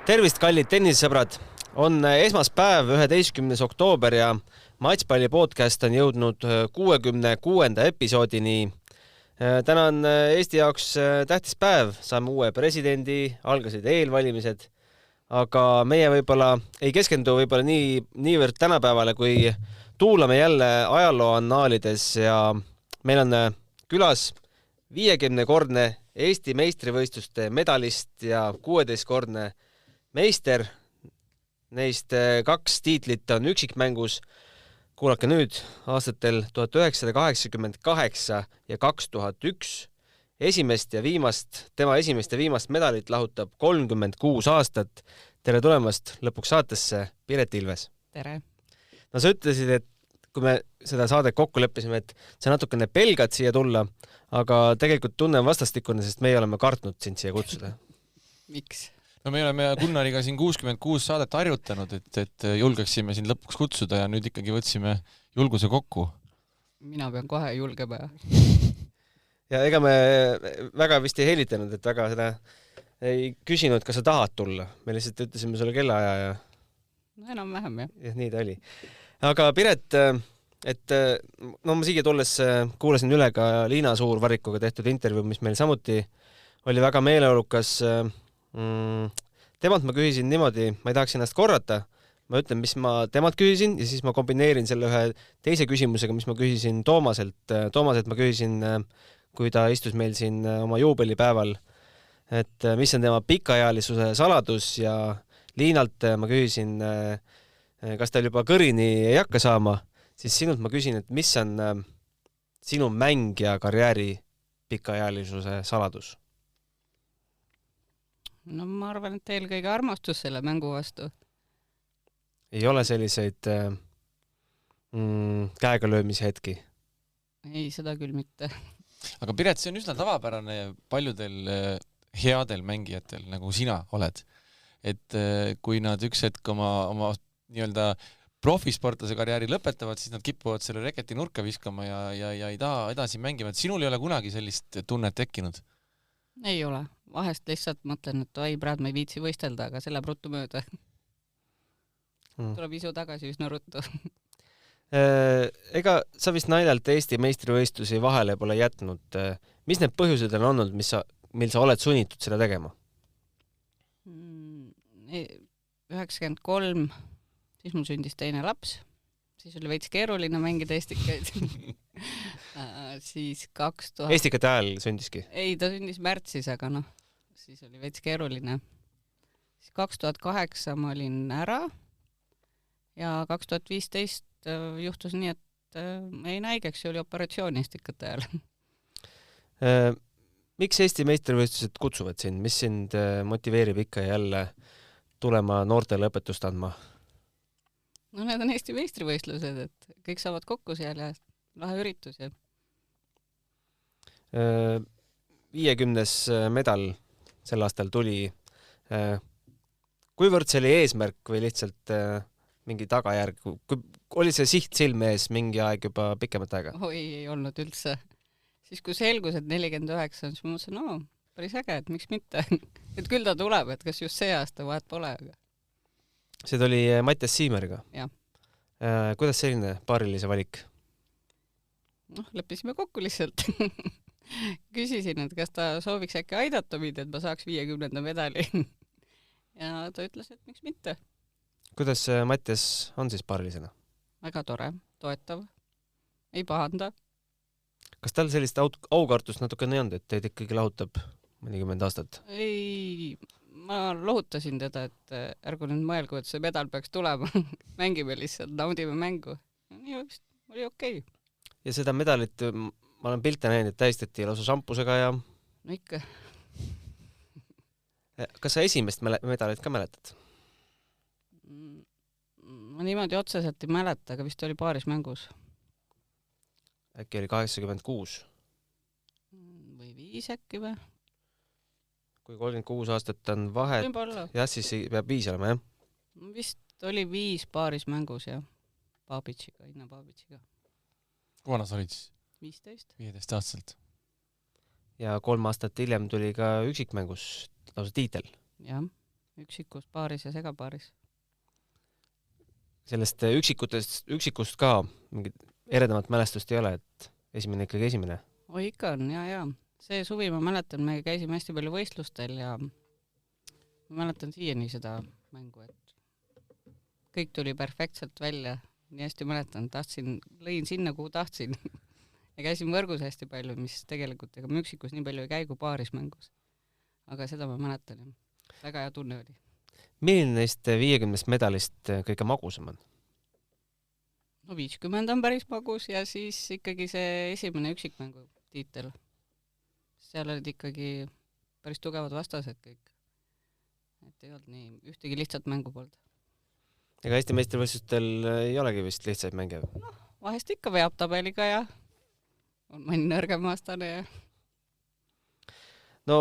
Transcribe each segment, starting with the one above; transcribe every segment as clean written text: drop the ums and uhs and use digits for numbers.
Tervist, kallid tennisesõbrad! On esmaspäev, 11. oktoober ja Matšpalli podcast on jõudnud 66. episoodini. Täna on Eesti jaoks tähtis päev, saame uue presidendi, algasid eelvalimised, aga meie võib-olla ei keskendu niivõrd tänapäevale, kui tuulame jälle ajaloo annaalides ja meil on külas 50-kordne Eesti meistrivõistluste medalist ja 16-kordne meister. Neist 2 tiitlit on üksikmängus. Kuulake nüüd aastatel 1988 ja 2001. Tema esimest ja viimast medalit lahutab 36 aastat. Tere tulemast lõpuks saatesse, Piret Ilves. Tere. No sa ütlesid, et kui me seda saadet kokku leppisime, et sa natukene pelgad siia tulla, aga tegelikult tunnen vastastikune, sest meie oleme kartnud sind siia kutsuda. Miks? No me oleme Gunnariga siin 66 saadet harjutanud, et julgeksime sind lõpuks kutsuda ja nüüd ikkagi võtsime julguse kokku. Mina pean kohe julgema. Ja ega me väga vist ei helitanud, et väga seda ei küsinud, kas sa tahad tulla. Me lihtsalt ütlesime sulle kellaaja ja... No enam-vähem, jah. Ja nii ta oli. Aga Piret, ma siia tulles kuulasin üle ka Liina Suurvarikuga tehtud intervjuu, mis meil samuti oli väga meeleolukas. Temalt ma küsisin niimoodi, ma ei tahaks ennast korrata, ma ütlen, mis ma temalt küsisin ja siis ma kombineerin selle ühe teise küsimusega, mis ma küsisin Toomaselt ma küsisin, kui ta istus meil siin oma juubelipäeval, et mis on tema pikaealisuse saladus ja Liinalt ma küsisin, kas tal juba kõrini ei hakka saama, siis sinult ma küsin, et mis on sinu mängija karjääri pikaealisuse saladus? No ma arvan, et eelkõige armastus selle mängu vastu. Ei ole selliseid käega löömise hetki? Ei, seda küll mitte. Aga Piret, see on üsna tavapärane paljudel headel mängijatel, nagu sina oled. Et kui nad üks hetk oma nii-öelda profisportlase karjääri lõpetavad, siis nad kipuvad selle reketi nurka viskama ja ei taha edasi mängima. Et sinul ei ole kunagi sellist tunnet tekkinud? Ei ole. Vahest lihtsalt mõtlen, et praegu ma ei viitsi võistelda, aga selle ruttu mööda. Tuleb isu tagasi üsna ruttu. Ega sa vist naljalt Eesti meistrivõistlusi vahele pole jätnud. Mis need põhjused on olnud, mil sa oled sunnitud seda tegema? 93, siis mul sündis teine laps. Siis oli veits keeruline mängida estikaid. Siis 2000... Estikate ajal sündiski? Ei, ta sündis märtsis, aga siis oli veits keeruline. Siis 2008 ma olin ära ja 2015 juhtus nii, et jäin haigeks ja oli operatsioon estikate ajal. Miks Eesti meistrivõistlused kutsuvad sind? Mis sind motiveerib ikka jälle tulema noortele õpetust andma? No need on Eesti meistrivõistlused, et kõik saavad kokku seal ja lahe üritus. 50. medal sel aastal tuli. Kuivõrd see oli eesmärk või lihtsalt mingi tagajärg? Oli see siht silme ees mingi aeg juba pikemat aega? Oi, ei olnud üldse. Siis kui selgus, et 49, siis ma mõtlesin, päris äge, et miks mitte. Et küll ta tuleb, et kas just see aasta vahet pole. Aga... See tuli Mattias Siimeriga? Jah. Kuidas selline paarilise valik? Leppisime kokku lihtsalt. Küsisin, et kas ta sooviks äkki aidata mind, et ma saaks 50. medali. Ja ta ütles, et miks mitte. Kuidas Mattias on siis paarilisena? Väga tore, toetav. Ei pahanda. Kas tal sellist aukartust natukene ei olnud, et teid ikkagi lahutab 40 aastat? Ei, ma lohutasin teda, et ärgu nüüd mõelgu, et see medal peaks tulema. Mängime lihtsalt, naudime mängu. Nii vist oli okei. Ja seda medalit, ma olen pilte näinud, et tähistati lausa šampusega ja... No ikka. Kas sa esimest medalit ka mäletad? Ma niimoodi otseselt ei mäleta, aga vist oli paaris mängus. Äkki oli 86? Või 5 äkki või? Kui 36 aastat on vahet, jah, siis peab 5 olema, jah? Vist oli 5 paaris mängus, jah. Babičiga, Inna Babičiga. Kui vana sa olid siis? 15. 15 aastaselt. Ja 3 aastat hiljem tuli ka üksikmängus lausa tiitel. Jah. üksikus paaris ja segapaaris. Sellest üksikust ka mingit eredamat mälestust ei ole, et esimene ikkagi esimene? Oi, ikka on, ja. See suvi ma mäletan, me käisime hästi palju võistlustel ja ma mäletan siiani seda mängu, et kõik tuli perfektselt välja. Nii hästi mäletan, lõin sinna, kuhu tahtsin. Ja käisin võrgus hästi palju, mis tegelikult ega üksikus nii palju ei käi kui paaris mängus. Aga seda ma mäletan, ja väga hea tunne oli. Milline neist 50 medalist kõige magusam on? No 50 on päris magus ja siis ikkagi see esimene üksikmängu tiitel. Seal olid ikkagi päris tugevad vastased kõik. Et ei olnud nii, ühtegi lihtsalt mängu polnud. Ega Eesti meistrivõistlustel ei olegi vist lihtsaid mänge? No, vahest ikka veab tabeliga ja on mõni nõrgem vastane ja... No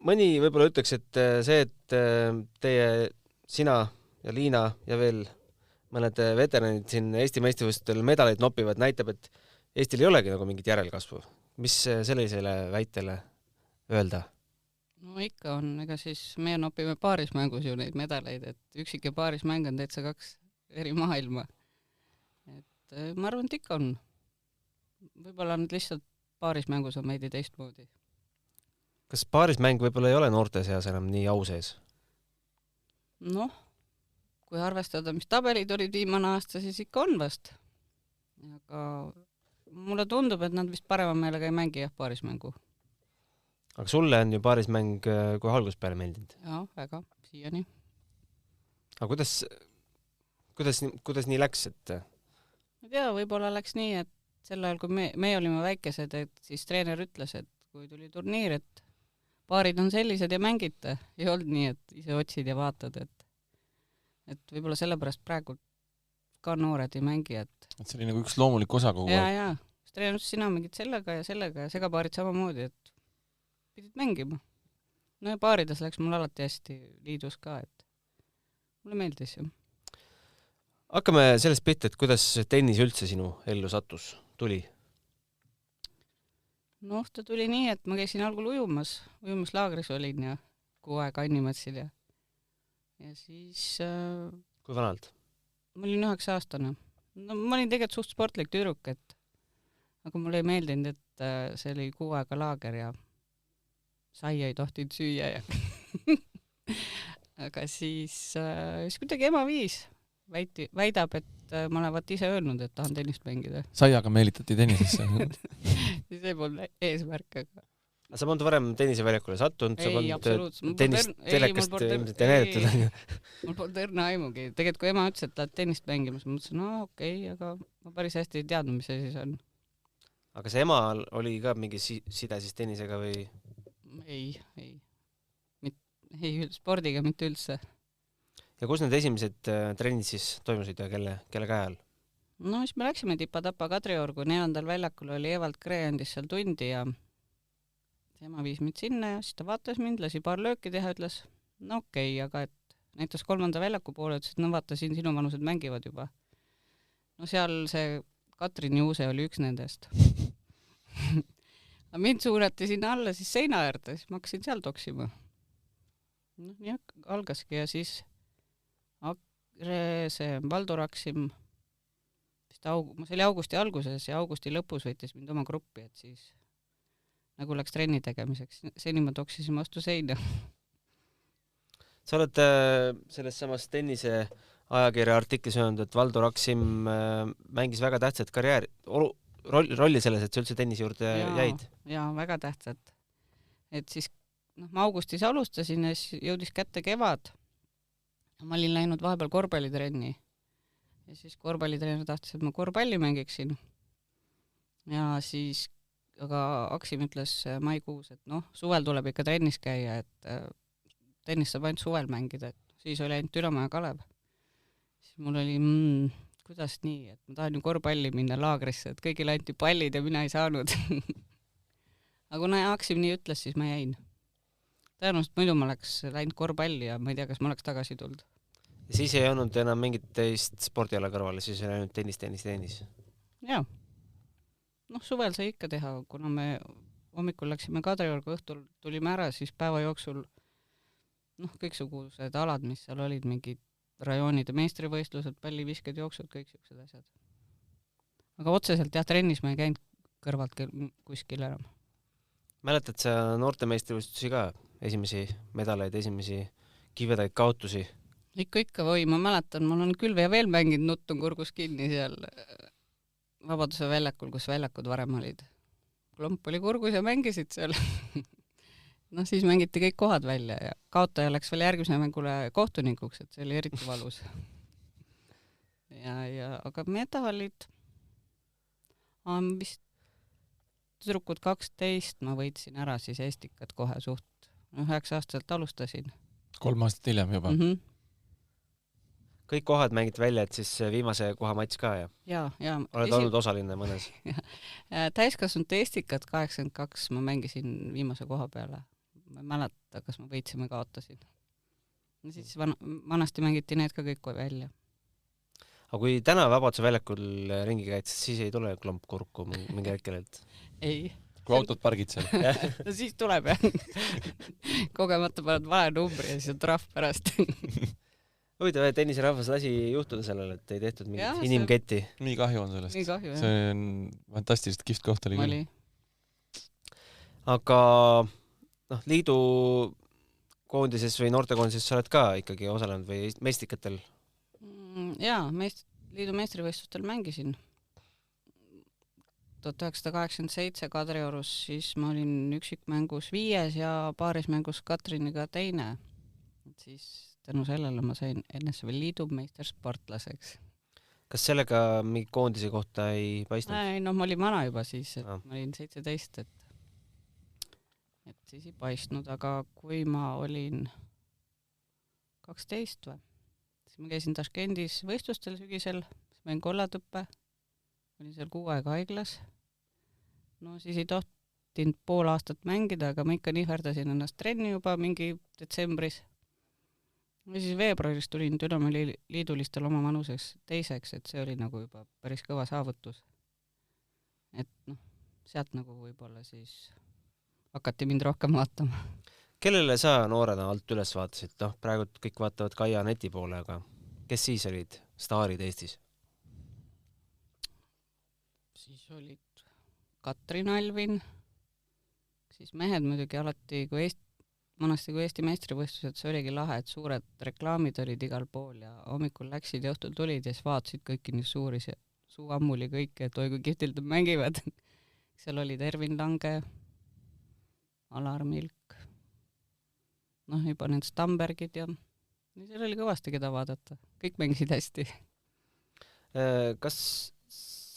mõni võib-olla ütleks, et see, et sina ja Liina ja veel mõned veteranid siin Eesti meistrivõistlustel medaleid nopivad, näitab, et Eestil ei olegi nagu mingit järelkasvu. Mis sellisele väitele öelda? No ikka on, ega siis meie nopime paarismängus ju neid medaleid, et üksik ja paarismäng on täitsa 2 eri maailma. Et ma arvan, et ikka on. Võib-olla on lihtsalt paarismängus on meidi teistmoodi. Kas paarismäng võib-olla ei ole noorte seas enam nii au sees? Noh, kui arvestada, mis tabelid olid viimane aasta, siis ikka on vast. Aga mulle tundub, et nad vist parema meelega ei mängi paarismängu. Aga sulle on ju paarismäng kui algusest peale meeldinud? Jaa, väga, siiani. Aga kuidas nii läks, et... Ma tea, võib-olla läks nii, et sel ajal, kui me olime väikesed, et siis treener ütles, et kui tuli turniir, et paarid on sellised ja mängite. Ei olnud nii, et ise otsid ja vaatad, et võib-olla sellepärast praegu ka noored ei mängi, et see oli nagu üks loomulik osa kogu aeg. Ja. Treener ütles, sina mängid sellega ja segapaarid samamoodi, et pidid mängima. No ja paarides läks mul alati hästi liidus ka, et mulle meeldis ju. Hakkame sellest pihta, et kuidas tennis üldse sinu ellu sattus, tuli? Noh, ta tuli nii, et ma käisin algul ujumislaagris olin ja 6 aega Annimatsil ja siis... Kui vanalt? Ma olin 9-aastane. No ma olin tegelikult suht sportlik tüdruk, aga mulle ei meeldinud, et see oli 6 aega laager ja saia ei tohtinud süüa ja aga siis kuidagi ema viis väidab, et ma olen vaat ise öelnud, et tahan tennist mängida. Saiaga meelitati tennisesse. Siis ei polnud eesmärk, aga... Sa polnud varem tenniseväljakule sattunud? Ei, absoluutselt. Tennist telekast ilmselt ei näidatud? Mul polnud õrna aimugi. Tegelikult kui ema ütles, et tahad tennist mängima, siis ma mõtlesin, no okei, aga ma päris hästi ei teadnud, mis see siis on. Aga see ema oli ka mingi side siis tennisega või...? Ei, spordiga mitte üldse. Ja kus need esimesed trennid siis toimusid ja kelle käe all? No siis me läksime Tipa-Tapa Kadriorgu, 4. väljakul oli Evald Kree andis seal tundi ja ema viis mind sinna ja siis ta vaatas mind, lasi paar lööki teha, ütles, no okei, aga et näitas 3. väljaku poole, ütles, et no vaata, siin sinu vanused mängivad juba. No seal see Katrin Juuse oli üks nendest. Mind suurati sinna alla siis seina äärde, siis ma hakkasin seal toksima. No nii algaski ja siis see Valdo Raksim, see oli augusti alguses ja augusti lõpus võttis mind oma gruppi, et siis nagu läks trenni tegemiseks. Seni ma toksisin vastu seina. Sa oled selles samas tennise ajakirja artiklis öelnud, et Valdo Raksim mängis väga tähtsat rolli selles, et sa üldse tennise juurde jäid? Jaa, väga tähtsat. Et siis ma augustis alustasin ja siis jõudis kätte kevad. Ma olin läinud vahepeal korvpallitrenni ja siis korvpallitrenner tahtis, et ma korvpalli mängiksin. Ja siis aga Aksim ütles maikuus, et noh, suvel tuleb ikka trennis käia, et tennis saab ainult suvel mängida, et siis oli ainult Ülemaa ja Kalev. Siis mul oli, kuidas nii, et ma tahan ju korvpalli minna laagrisse, et kõigil anti pallid ja mina ei saanud. Aga kuna Aksim nii ütles, siis ma jäin. Tõenäoliselt muidu ma oleks läinud korvpalli ja ma ei tea, kas ma oleks tagasi tulnud. Ja siis ei olnud enam mingit teist spordiala kõrvale, siis oli ainult tennis. Jaa. Noh, suvel sai ikka teha, kuna me hommikul läksime Kadriorgu, õhtul tulime ära, siis päeva jooksul noh, kõiksugused alad, mis seal olid, mingid rajoonide meistrivõistlused, pallivisked, jooksud, kõik siuksed asjad. aga otseselt jah, trennis ma ei käinud kõrvalt kuskil enam. mäletad sa noortemeistrivõistlusi ka? Esimesi medaleid, esimesi kivedaid kaotusi? ikka või, ma mäletan, mul on külv ja veel mänginud, nutt on kurgus kinni seal Vabaduse väljakul, kus väljakud varem olid. klomp oli kurgus ja mängisid seal. noh, siis mängiti kõik kohad välja ja kaotaja läks veel järgmise mängule kohtunikuks, et see oli eriti valus. aga medalid, vist tüdrukud 12 ma võitsin ära siis Estikad kohe suht. 9-aastaselt alustasin. 3 aastat hiljem juba. Kõik kohad mängiti välja, et siis viimase koha matš ka ja? Oled olnud osaline mõnes? Täiskasvanute Estikad 82 ma mängisin viimase koha peale. Ma ei mäleta, kas ma võitsin või kaotasin. Siis vanasti mängiti need ka kõik välja. Aga kui täna Vabaduse väljakul ringi käid, siis ei tule klomp kurku mingi hetkel, et? Ei. Kui autod pargid seal? no siis tuleb jah. Kogemata paned vale numbri ja siis on trahv pärast. huvitav, et tenniserahvas lasi juhtuda sellele, et ei tehtud mingit inimketti. Nii kahju on sellest. See on fantastiliselt kihvt koht oli küll. Aga liidu koondises või noortekoondises sa oled ka ikkagi osalenud või meistikatel? Jaa, liidu meistrivõistlustel mängisin. 1987 Kadriorus, siis ma olin üksikmängus 5. ja paarismängus Katriniga 2. Siis tänu sellele ma sain NSV liidu meistersportlaseks. Kas sellega mingi koondise kohta ei paistnud? Ei, ma olin vana juba siis, ma olin 17, et siis ei paistnud, aga kui ma olin 12 või, siis ma käisin Taškendis võistlustel sügisel, siis ma olin kollatõppe, olin seal 6 aega haiglas. No siis ei tohtinud pool aastat mängida, aga ma ikka nihverdasin ennast trenni juba mingi detsembris. Ja siis veebruaris tulin Dünamo liidulistel oma vanuseks 2, et see oli nagu juba päris kõva saavutus. Et sealt nagu võib-olla siis hakati mind rohkem vaatama. Kellele sa noorena alt üles vaatasid? Praegu kõik vaatavad Kaia Neti poole, aga kes siis olid staarid Eestis? Siis olid Katrin Alvin, siis mehed muidugi alati, kui Eesti meistrivõistlused, see oligi lahe, et suured reklaamid olid igal pool ja hommikul läksid ja õhtul tulid ja siis vaatasid kõiki nii suuri, suu ammuli kõike, et oi kui kihvtilt mängivad. Seal olid Ervin Lange, Alar Milk, juba need Stambergid ja seal oli kõvasti keda vaadata. Kõik mängisid hästi. Kas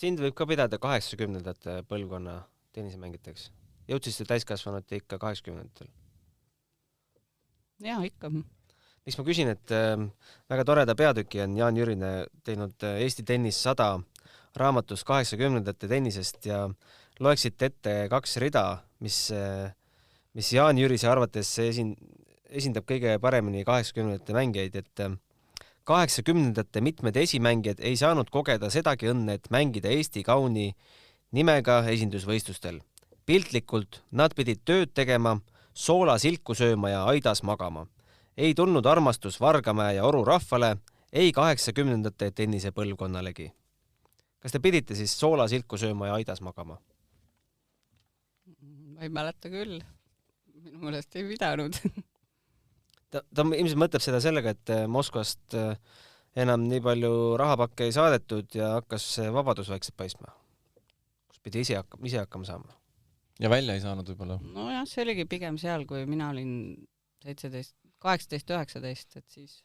sind võib ka pidada 80-ndate põlvkonna tennisemängiteks? Jõudsite täiskasvanute ikka 80-ndatel? Jaa, ikka. Miks ma küsin, et väga toreda peatüki on Jaan Jürine teinud Eesti tennis 100 raamatus 80-ndate tennisest ja loeksite ette 2 rida, mis Jaan Jürise arvates esindab kõige paremini 80-ndate mängijaid, et 80-ndate mitmed esimängijad ei saanud kogeda sedagi õnne, et mängida Eesti kauni nimega esindusvõistlustel. Piltlikult nad pidid tööd tegema, soola silku sööma ja aidas magama. Ei tulnud armastus Vargamäe ja Oru rahvale, ei 80-ndate tennise põlvkonnalegi. Kas te pidite siis soola silku sööma ja aidas magama? Ma ei mäleta küll. Minu mõelest ei pidanud. Ta ilmselt mõtleb seda sellega, et Moskvast enam nii palju rahapakke ei saadetud ja hakkas vabadus vaikselt paistma, kus pidi ise hakkama saama. Ja välja ei saanud võib-olla? No jah, see oligi pigem seal, kui mina olin 18, 19, et siis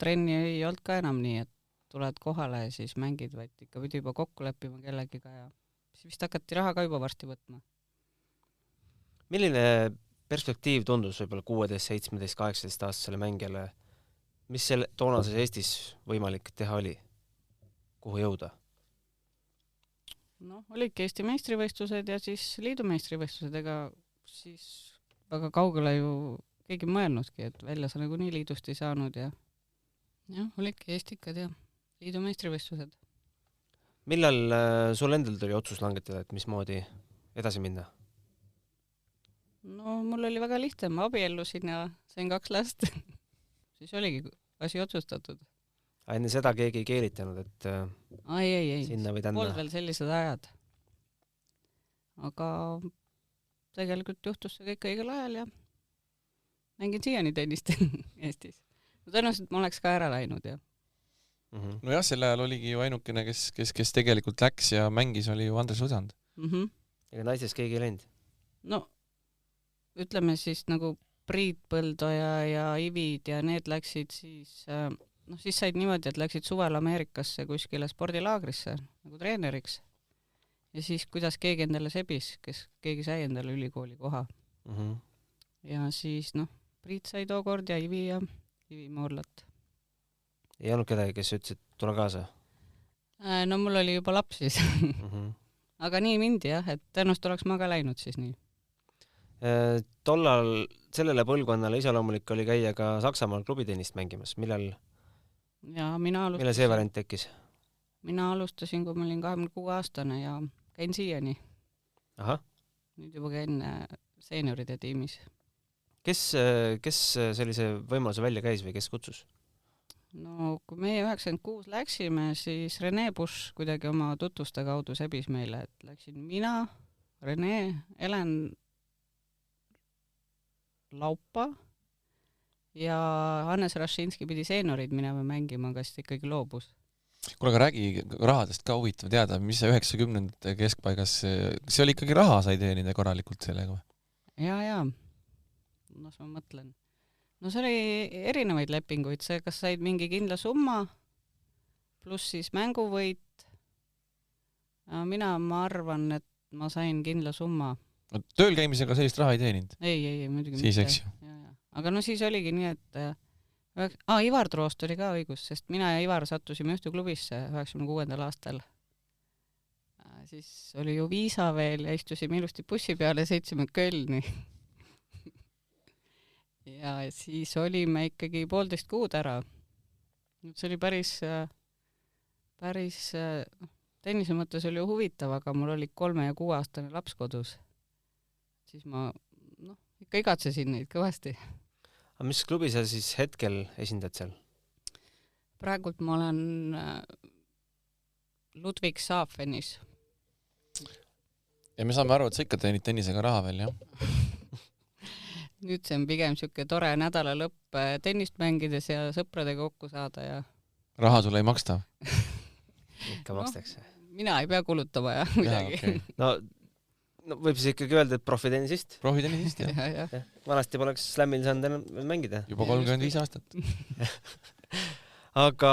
trenni ei olnud ka enam nii, et tuled kohale ja siis mängid, vaid ikka pidi juba kokku leppima kellegiga ja siis vist hakati raha ka juba varsti võtma. Milline perspektiiv tundus võib-olla 16, 17, 18 aastasele mängijale? Mis selle toonases Eestis võimalik teha oli? Kuhu jõuda? Olidki Eesti meistrivõistlused ja siis liidu meistrivõistlused, ega siis väga kaugele ju keegi mõelnudki, et välja sa nagu nii liidust ei saanud ja olidki Estikad ja liidu meistrivõistlused. Millal sul endal tuli otsus langetada, et mismoodi edasi minna? no mul oli väga lihtne, ma abiellusin ja sain 2 last. Siis oligi asi otsustatud. Enne seda keegi ei keelitanud, et ei, sinna või tänna? polnud veel sellised ajad. Aga tegelikult juhtus see kõik õigel ajal ja mängin siiani tennist Eestis. Tõenäoliselt ma oleks ka ära läinud ja. Nojah, sel ajal oligi ju ainukene, kes tegelikult läks ja mängis, oli ju Andres Usand. Ega naisest keegi ei läinud? No ütleme siis nagu Priit Põldoja ja Ivid ja need läksid siis, siis said niimoodi, et läksid suvel Ameerikasse kuskile spordilaagrisse nagu treeneriks. Ja siis kuidas keegi endale sebis, keegi sai endale ülikooli koha. Ja siis Priit sai tookord ja Ivi Moorlat. Ei olnud kedagi, kes ütles, et tule kaasa? No mul oli juba laps siis. Aga nii mindi jah, et tõenäoliselt oleks ma ka läinud siis nii. Tollal sellele põlvkonnale iseloomulik oli käia ka Saksamaal klubitennist mängimas. Millal see variant tekkis? Mina alustasin, kui ma olin 26-aastane ja käin siiani. Aha. Nüüd juba käin seenioride tiimis. Kes sellise võimaluse välja käis või kes kutsus? No kui meie 96 läksime, siis Rene Busch kuidagi oma tutvuste kaudu sebis meile, et läksin mina, Rene, Helen Laupa ja Hannes Rašinski pidi seenorid minema mängima, kas ikkagi loobus. Kuule, aga räägi rahadest ka huvitav teada, mis see 90-ndate keskpaigas, see oli ikkagi raha sai teenida korralikult sellega? Ja. No ma mõtlen. No see oli erinevaid lepinguid, see kas said mingi kindla summa, pluss siis mänguvõit. Ma arvan, et ma sain kindla summa. No, tööl käimisega sellist raha ei teeninud? Ei, muidugi siis, eks ju. Aga siis oligi nii, et Ivar Troost oli ka õigus, sest mina ja Ivar sattusime ühte klubisse 96. aastal. Siis oli ju viisa veel ja istusime ilusti bussi peale ja sõitsime Kölni. Ja siis olime ikkagi 1,5 kuud ära. See oli päris tennise mõttes oli ju huvitav, aga mul oli 3- ja 6-aastane laps kodus. Siis ma ikka igatsesin neid kõvasti. Aga mis klubi sa siis hetkel esindad seal? Praegult ma olen Ludwigshafenis. Ja me saame aru, et sa ikka teenid tennisega raha veel, jah? Nüüd see on pigem siuke tore nädala lõpp tennist mängides ja sõpradega kokku saada ja... Raha sulle ei maksta? Ikka makstakse. Mina ei pea kulutama ja midagi. Okay. No võib siis ikkagi öelda, et profitennisist? Profitennisist, jah. Ja. Vanasti poleks Slamil saanud enam mängida. Juba 35 aastat. Aga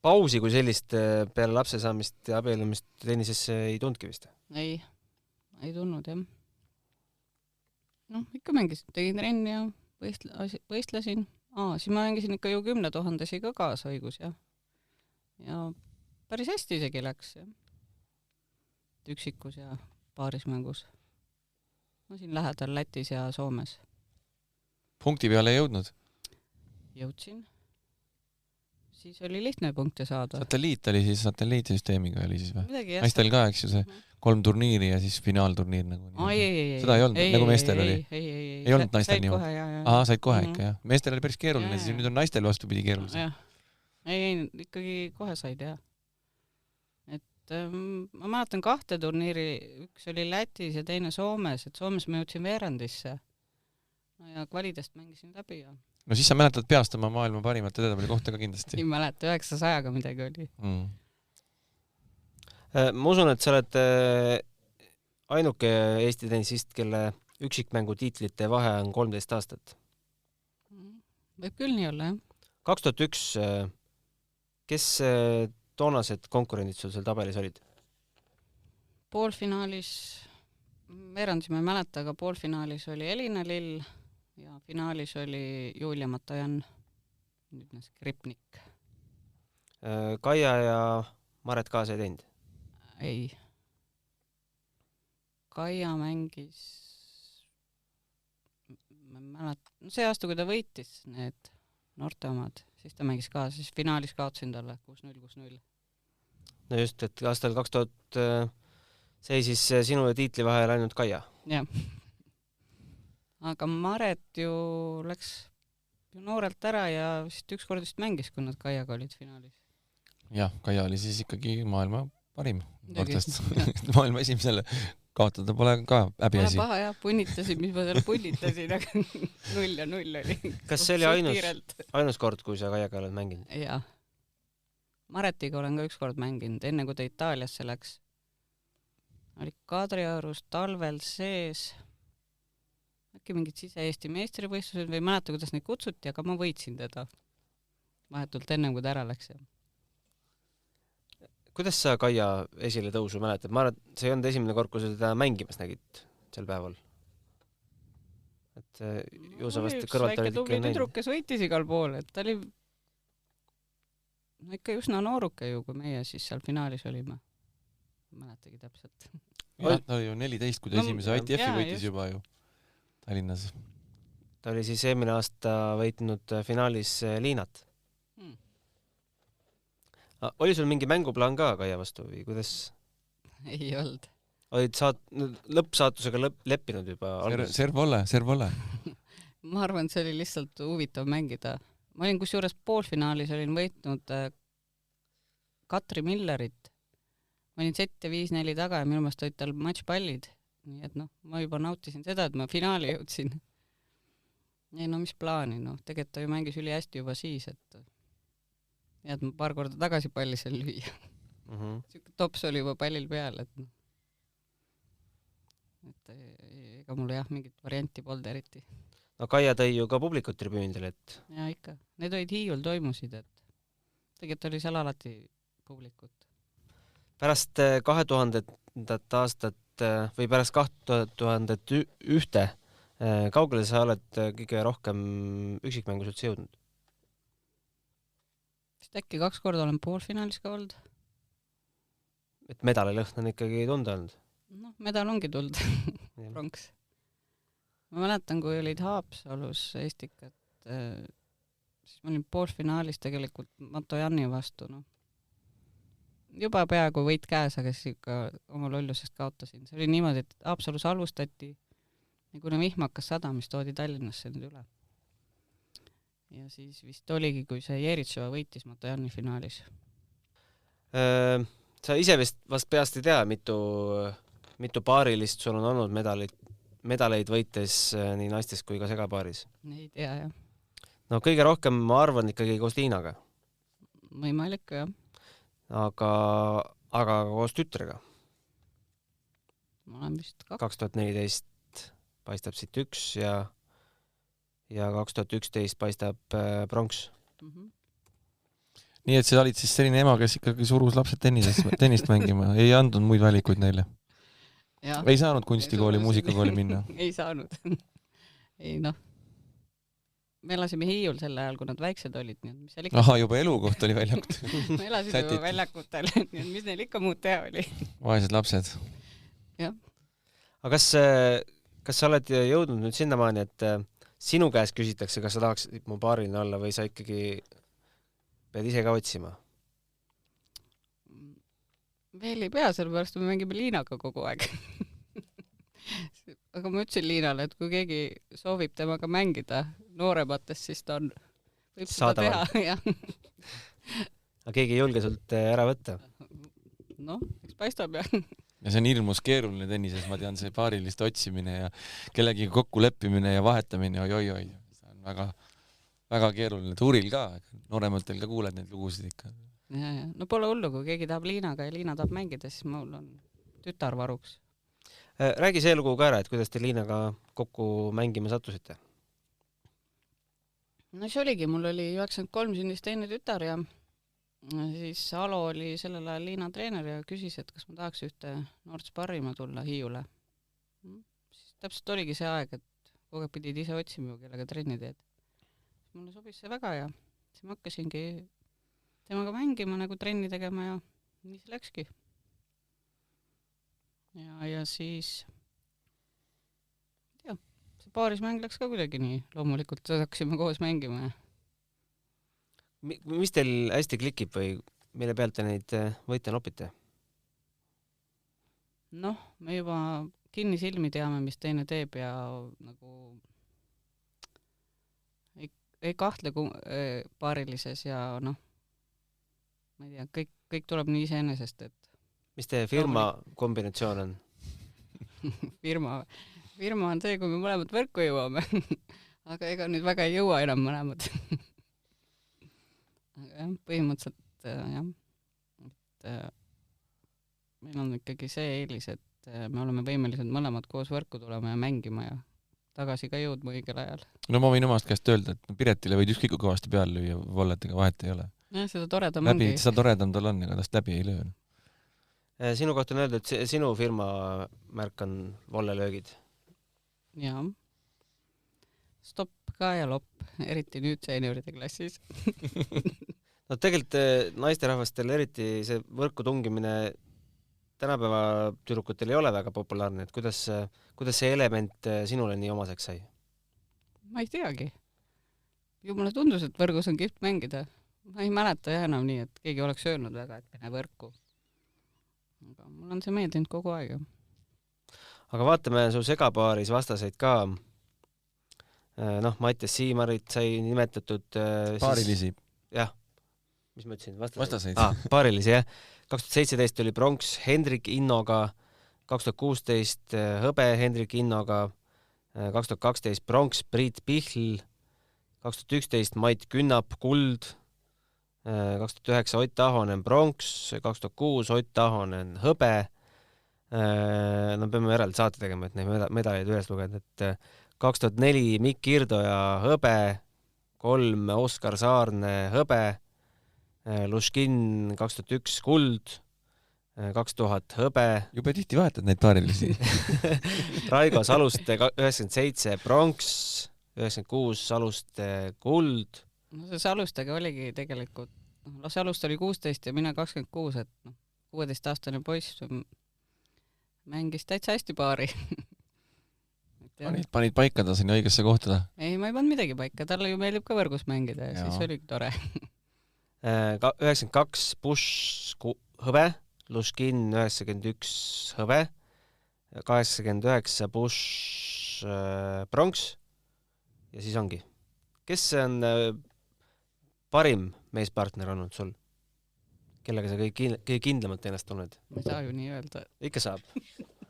pausi kui sellist peale lapse saamist ja abiellumist tennisesse ei tundki vist? Ei tulnud, jah. Ikka mängisin, tegin trenni ja võistlesin. Siis ma mängisin ikka ju 10 000 ka kaasa õigus, jah. Ja päris hästi isegi läks, jah. Üksikus ja paarismängus. Siin lähedal Lätis ja Soomes. Punkti peale ei jõudnud? Jõudsin. Siis oli lihtne punkte saada. Satelliitsüsteemiga oli siis või? Midagi, jah. Naistel ka, eks ju see 3 turniiri ja siis finaalturniir nagu. Ei. Seda ei olnud, nagu meestel oli? Ei olnud naistel nii? Said kohe ikka, jah. Meestel oli päris keeruline, siis nüüd on naistel vastupidi keeruline. Ei, ikkagi kohe said, jah. Ma mäletan 2 turniiri, üks oli Lätis ja teine Soomes, et Soomes ma jõudsin veerandisse. Ja kvalidest mängisin läbi ja... No siis sa mäletad peast oma maailma parimat edetabeli kohta ka kindlasti. Ei mäleta, 900-ga midagi oli. Ma usun, et sa oled ainuke Eesti tennisist, kelle üksikmängu tiitlite vahe on 13 aastat. Võib küll nii olla, jah. 2001, kes toonased konkurendid sul seal tabelis olid? Poolfinaalis, veerandis ma ei mäleta, aga poolfinaalis oli Elina Lill ja finaalis oli Julia Matojan, nüüd Skripnik. Kaia ja Maret kaasa ei teinud? Ei. Kaia mängis, ma mäleta, see aasta, kui ta võitis need noorte omad, siis ta mängis kaasa, siis finaalis kaotsin talle 6-0. No just, et aastal 2000 seisis sinu ja tiitli vahel ainult Kaia. Jah. aga Maret ju läks ju noorelt ära ja vist ükskord vist mängis, kui nad Kaiaga olid finaalis. jah, Kaia oli siis ikkagi maailma parim Muidugi, noortest. Maailma esimesele kaotada pole ka Pole häbiasi. paha jah, punnitasin, mis ma seal punnitasin, aga 0-0 oli. Kas see oli ainus kord, kui sa Kaiaga oled mänginud? Jaa. Maretiga olen ka ükskord mänginud, enne kui ta Itaaliasse läks. Oli Kadriorus talvel sees, äkki mingid Sise-Eesti meistrivõistlused või ei mäleta, kuidas neid kutsuti, aga ma võitsin teda vahetult enne, kui ta ära läks. Kuidas sa Kaia esile tõusu mäletad? Ma arvan, et see ei olnud esimene kord, kui sa teda mängimas nägid sel päeval. Et ju sa vast kõrvalt olid ikka näinud. Tüdruk, kes võitis igal pool, et ta oli ikka üsna nooruke ju, kui meie siis seal finaalis olime. Mäletagi täpselt. Jah, ta oli ju 14, kui ta esimese ITF-i võitis juba ju Tallinnas. Ta oli siis eelmine aasta võitnud finaalis Liinat. Oli sul mingi mänguplaan ka Kaia vastu või kuidas? Ei olnud. Olid lõppsaatusega leppinud juba? Serv ole. Ma arvan, et see oli lihtsalt huvitav mängida. Ma olin kusjuures poolfinaalis, olin võitnud Katri Millerit. Ma olin 7-5-4 taga ja minu meelest olid tal matšpallid. Nii et ma juba nautisin seda, et ma finaali jõudsin. Ei mis plaani, tegelikult ta ju mängis üli hästi juba siis, et ma paar korda tagasi palli seal lüüa. Siuke tops oli juba pallil peal, et ega mul mingit varianti polnud eriti. No Kaia tõi ju ka publikut tribüünidel, et... Ja ikka. Need olid Hiiul toimusid, et tegelikult oli seal alati publikut. Pärast 2000. aastat või pärast 2001. Kaugele sa oled kõige rohkem üksikmängus üldse jõudnud? Vist äkki 2 korda olen poolfinaalis ka olnud. Et medalilõhn on ikkagi tunda olnud? Medal ongi tulnud. Pronks. Ma mäletan, kui olid Haapsalus Eestikad, siis ma olin poolfinaalis tegelikult Matojanni vastu. Juba peaaegu võit käes, aga siis ikka oma lollusest kaotasin. See oli niimoodi, et Haapsalus alustati ja kuna vihm hakkas sadama, mis toodi Tallinnasse nüüd üle. Ja siis vist oligi, kui see Jeritseva võitis Matojanni finaalis. Sa ise vast peast ei tea, mitu paarilist sul on olnud medaleid võites nii naistes kui ka segapaaris? Ei tea, jah. No kõige rohkem ma arvan ikkagi koos Liinaga. Võimalik, jah. Aga koos tütrega. Ma olen vist 2014 paistab siit 1 ja 2011 paistab pronks. Nii et sa olid siis selline ema, kes ikkagi surus lapsed tennist mängima, ei andnud muid valikuid neile? Ja. Ei saanud kunstikooli, muusikakooli minna? Ei saanud. Ei me elasime Hiiul sel ajal, kui nad väiksed olid. Aha, juba elukoht oli väljakut. Me elasime juba väljakutel, mis neil ikka muud teha oli. Vaesed lapsed. Jah. Aga kas sa oled jõudnud nüüd sinnamaani, et sinu käes küsitakse, kas sa tahaksid mu paariline olla või sa ikkagi pead ise ka otsima? Veel ei pea, sellepärast me mängime Liinaga kogu aeg. Aga ma ütlesin Liinale, et kui keegi soovib temaga mängida noorematest, siis ta võib seda teha. Aga keegi ei julge sult ära võtta? Eks paistab jah. Ja see on hirmus keeruline tennises, ma tean, see paariliste otsimine ja kellegi kokku leppimine ja vahetamine, oi. See on väga, väga keeruline. Tuuril ka, noorematel ka kuuled neid lugusid ikka. Ja. Pole hullu, kui keegi tahab Liinaga ja Liina tahab mängida, siis mul on tütar varuks. Räägi see lugu ka ära, et kuidas te Liinaga kokku mängima sattusite? See oligi, mul oli 93 sündis teine tütar ja siis Alo oli sellel ajal Liina treener ja küsis, et kas ma tahaks ühte noort sparrima tulla Hiiule. Siis täpselt oligi see aeg, et kogu aeg pidid ise otsima, kellega trenni teed. Mulle sobis see väga ja siis ma hakkasingi temaga mängima, nagu trenni tegema ja nii see läkski. Ja siis see paarismäng läks ka kuidagi nii loomulikult, hakkasime koos mängima. Mis teil hästi klikib või mille pealt te neid võite nopite? Me juba kinnisilmi teame, mis teine teeb ja nagu ei kahtle paarilises ja noh, ma ei tea, kõik tuleb nii iseenesest, et mis teie firma kombinatsioon on? firma on see, kui me mõlemad võrku jõuame aga ega nüüd väga ei jõua enam mõlemad aga jah, põhimõtteliselt jah, et meil on ikkagi see eelis, et me oleme võimelised mõlemad koos võrku tulema ja mängima ja tagasi ka jõudma õigel ajal. No ma võin omast käest öelda, et Piretile võid ükskõik kui kõvasti peale lüüa, volletega vahet ei ole. Jah, seda toredam ongi. Seda toredam tal on, ega tast läbi ei löö. Sinu kohta on öeldud, et sinu firma märk on vollelöögid. Jaa. Stopp ka ja lopp, eriti nüüd seenioride klassis. No tegelikult naisterahvastel eriti see võrku tungimine tänapäeva tüdrukutel ei ole väga populaarne, et kuidas see element sinule nii omaseks sai? Ma ei teagi. Ju mulle tundus, et võrgus on kihvt mängida. Ma ei mäleta jah enam nii, et keegi oleks öelnud väga, et mine võrku. Aga mul on see meeldinud kogu aeg. Aga vaatame su segapaaris vastaseid ka. Mattias Siimarit sai nimetatud paarilisi. Jah. Mis ma ütlesin? Vastaseid. Paarilisi, jah. 2017 oli pronks Hendrik Innoga, 2016 hõbe Hendrik Innoga, 2012 pronks Priit Pihl, 2011 Mait Künnap kuld, 2009 Ott Ahonen pronks, 2006 Ott Ahonen hõbe. No peame eraldi saate tegema, et neid medaleid üles lugeda, et 2004 Mikk Irdoja hõbe, 3 Oskar Saarne hõbe, Luškin 2001 kuld, 2000 hõbe. Jube tihti vahetad neid paarilisi. Raigo Saluste 97 pronks, 96 Saluste kuld. No see Salustega oligi tegelikult, Saluste oli 16 ja mina 26, et 16-aastane poiss mängis täitsa hästi paari. Panid paika ta sinna õigesse kohta? Ei, ma ei pannud midagi paika, talle ju meeldib ka võrgus mängida ja siis oligi tore. 92 Bush hõbe, Luškin 91 hõbe, 89 Bush pronks ja siis ongi. Kes on parim meespartner olnud sul? Kellega sa kõige kindlamalt ennast tunned? Ma ei saa ju nii öelda. Ikka saab.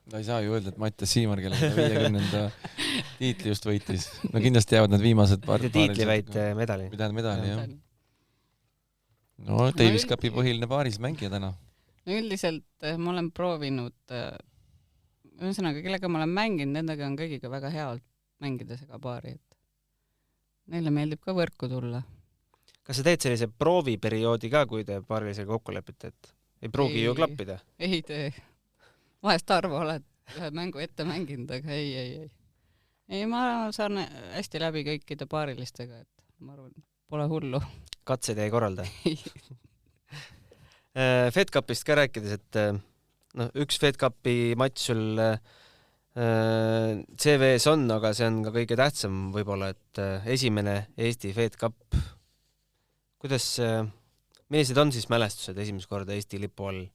Ta ei saa ju öelda, et Mattias Siimar, kellega 50. tiitli just võitis. No kindlasti jäävad need viimased tiitli vaid medali. Mida medali, jah. No Davis Cupi põhiline paaris mängija täna. No üldiselt ma olen proovinud, ühesõnaga, kellega ma olen mänginud, nendega on kõigiga väga hea mängida sega paari, et neile meeldib ka võrku tulla. Kas sa teed sellise prooviperioodi ka, kui te paarilisega kokku lepite, et ei pruugi ju klappida? Ei tee. Vahest arva oled ühe mängu ette mänginud, aga ei. Ei, ma saan hästi läbi kõikide paarilistega, et ma arvan, pole hullu. Katseid ei korralda? Fed Cupist ka rääkides, et üks Fed Cupi matš sul CV-s on, aga see on ka kõige tähtsam võib-olla, et esimene Eesti Fed Cup. Millised on siis mälestused esimest korda Eesti lipu all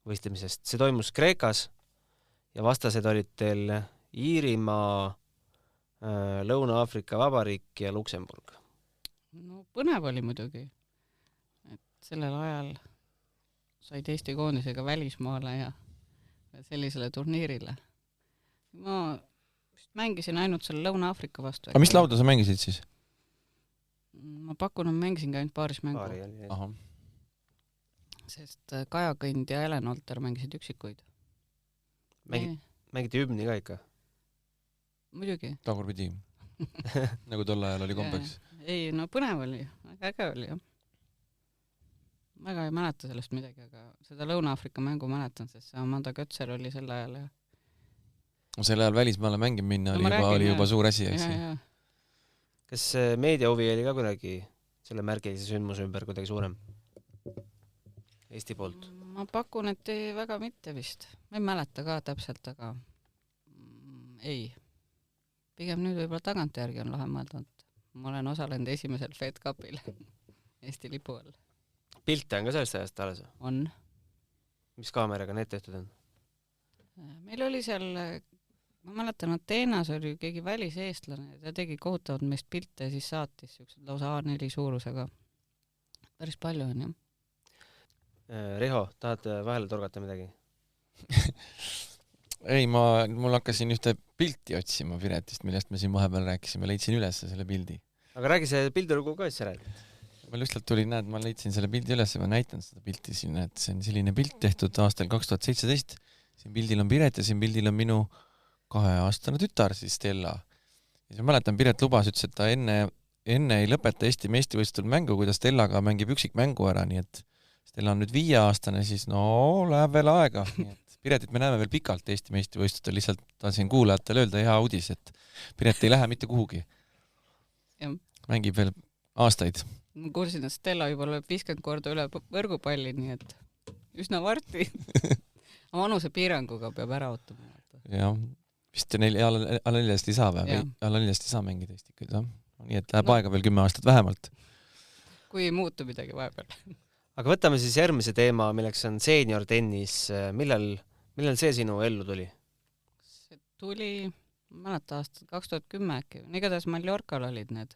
võistlemisest? See toimus Kreekas ja vastased olid teil Iirimaa, Lõuna-Aafrika Vabariik ja Luksemburg. No põnev oli muidugi, et sellel ajal said Eesti koondisega välismaale ja sellisele turniirile. Ma mängisin ainult selle Lõuna-Aafrika vastu. Aga mis lauda sa mängisid siis? Ma pakun, et mängisin ka ainult paaris mängu. Aha. Sest Kaja Kõnd ja Helen Olter mängisid üksikuid. Mängiti hümni ka ikka? Muidugi. Tagurpidi. Nagu tol ajal oli kombeks. Ei, no põnev oli, väga äge oli, jah. Väga ei mäleta sellest midagi, aga seda Lõuna-Aafrika mängu mäletan, sest see Amanda Kötser oli sel ajal. Ja... Sel ajal välismaale mängima minna oli juba suur asi, eks? Kas meediahuvi oli ka kuidagi selle märgilise sündmuse ümber kuidagi suurem Eesti poolt? Ma pakun, et väga mitte vist. Ma ei mäleta ka täpselt, aga ei. Pigem nüüd võib-olla tagantjärgi on lahe mõelda. Ma olen osalenud esimesel Fed Cupil Eesti lipu all. Pilte on ka sellest ajast alles? On. Mis kaameraga need tehtud on? Meil oli seal ma mäletan, Ateenas oli keegi väliseestlane, ta tegi kohutavalt meist pilte ja siis saatis siuksed lausa A4 suurusega. Päris palju on, jah. Riho, tahad vahele torgata midagi? Ei, mul hakkasin ühte pilti otsima Piretist, millest me siin vahepeal rääkisime, leidsin üles selle pildi. Aga räägi see pildilugu ka, siis sa räägid. Ma lihtsalt tulin, näed, ma leidsin selle pildi üles ja ma näitan seda pilti siin, et see on selline pilt tehtud aastal 2017. Siin pildil on Piret ja siin pildil on minu 2-aastane tütar, siis Stella. Ja siis ma mäletan, Piret lubas, ütles, et ta enne ei lõpeta Eesti meistrivõistlustel mängu, kui ta Stellaga mängib üksikmängu ära, nii et Stella on nüüd 5-aastane, siis no läheb veel aega. Nii et Piretit me näeme veel pikalt Eesti meistrivõistlustel, lihtsalt tahtsin kuulajatele öelda hea uudis, et Piret ei lähe mitte kuhugi. Mängib veel aastaid. Ma kuulsin, et Stella juba lööb 50 korda üle võrgupalli, nii et üsna varti. Vanuse piiranguga peab ära ootama. Jah, vist alla 14 ei saa või? Alla 14 ei saa mängida Eestikad, jah. Nii et läheb aega veel 10 aastat vähemalt. Kui ei muutu midagi vahepeal. Aga võtame siis järgmise teema, milleks on seenior tennis. Millal see sinu ellu tuli? See tuli, ma mäleta aastat 2010 äkki. Igatahes Mallorcal olid need.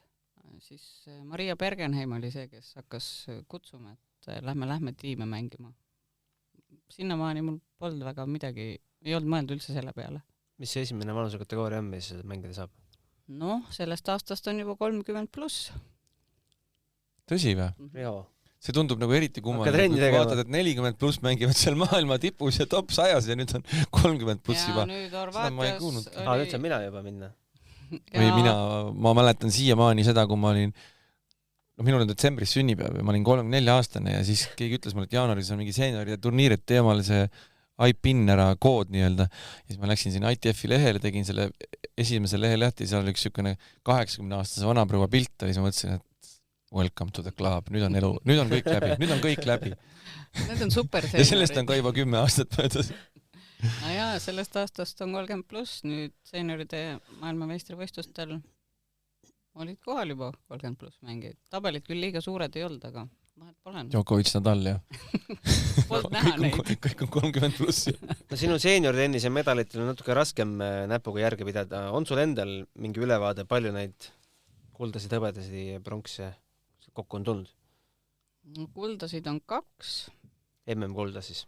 Siis Maria Bergenheim oli see, kes hakkas kutsuma, et lähme tiime mängima. Sinnamaani mul polnud väga midagi, ei olnud mõelnud üldse selle peale. Mis see esimene vanuskategooria on, mis mängida saab? Noh, sellest aastast on juba 30+. Tõsi või? Riho. See tundub nagu eriti kummaline, kui vaatad, et 40+ mängivad seal maailma tipus ja top 100 ja nüüd on 30+ juba. Nüüd seda ma ei kuulnud. Nüüd saan mina juba minna. Või ma mäletan siiamaani seda, kui ma olin, minul on detsembris sünnipäev ja ma olin 34-aastane ja siis keegi ütles mulle, et jaanuaris on mingi seenioride turniir, et teemal see iPin ära kood nii-öelda. Ja siis ma läksin siin ITF-i lehele, tegin selle esimese lehe lahti, seal oli üks niisugune 80-aastase vanaproua pilt ja siis ma mõtlesin, et welcome to the club, nüüd on kõik läbi. Need on super seeniori. Ja sellest on ka juba 10 aastat möödas. No jaa, sellest aastast on 30+, nüüd seenioride maailmameistrivõistlustel olid kohal juba 30+ mängijad. Tabelid küll liiga suured ei olnud, aga vahet pole. Djokovic Nadal, jah. Polnud näha neid. Kõik on 30+. No sinu seenior-tennise medalitel on natuke raskem näpuga järge pidada. On sul endal mingi ülevaade, palju neid kuldasid, hõbedasid ja pronksi kokku on tulnud? Kuldasid on 2. MM-kulda siis?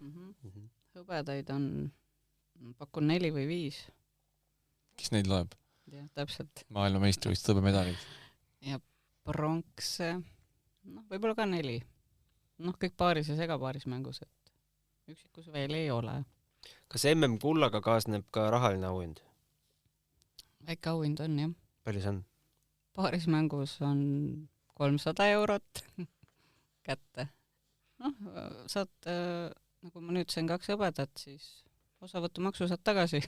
Hõbedaid on, pakun 4 või 5. Kes neid loeb? Jah, täpselt. Maailmameistrivõist hõbemedalid. Ja pronkse, võib-olla ka 4. Kõik paaris ja segapaaris mängus, et üksikus veel ei ole. Kas MM-kullaga kaasneb ka rahaline auhind? Väike auhind on, jah. Palju see on? Paaris mängus on 300 eurot kätte. Saad, nagu ma nüüd sain 2 hõbedat, siis osavõtumaksu saad tagasi.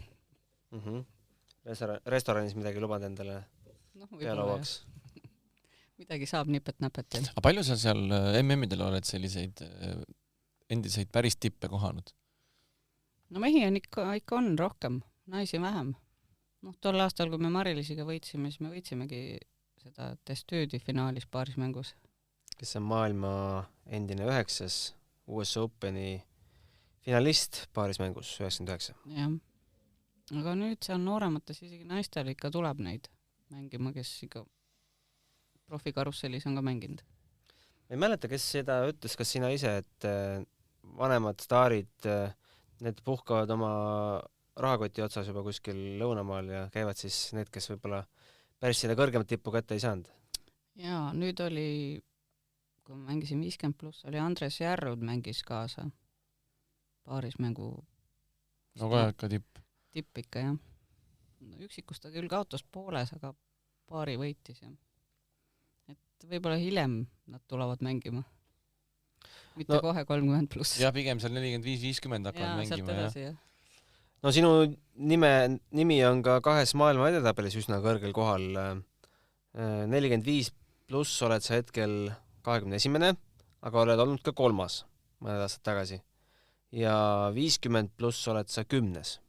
Restoranis midagi lubad endale pealauaks? Midagi saab nipet-näpet. Aga palju sa seal MM-idel oled selliseid endiseid päris tippe kohanud? No mehi on ikka on rohkem, naisi vähem. Tol aastal, kui me Marilisiga võitsime, siis me võitsimegi seda testüüdi finaalis paaris mängus. Kes on maailma endine 9. US Openi finalist paaris mängus 99. Jah. Aga nüüd see on nooremates, isegi naistel ikka tuleb neid mängima, kes ikka profikarussellis on ka mänginud. Ma ei mäleta, kes seda ütles, kas sina ise, et vanemad staarid, need puhkavad oma rahakoti otsas juba kuskil lõunamaal ja käivad siis need, kes võib-olla päris seda kõrgemat tippu kätte ei saanud. Jaa, nüüd oli, kui ma mängisin 50+, oli Andres Järrud mängis kaasa paaris mängu. No ka tipp. Tipp ikka, jah. Üksikus ta küll kaotas pooles, aga paari võitis, jah. Et võib-olla hiljem nad tulevad mängima. Mitte kohe 30+. Ja pigem seal 45-50 hakkavad mängima, jah. No sinu nimi on ka 2 maailma edetabelis üsna kõrgel kohal. 45+ oled sa hetkel 21, aga oled olnud ka 3. mõned aastad tagasi. Ja 50+ oled sa 10.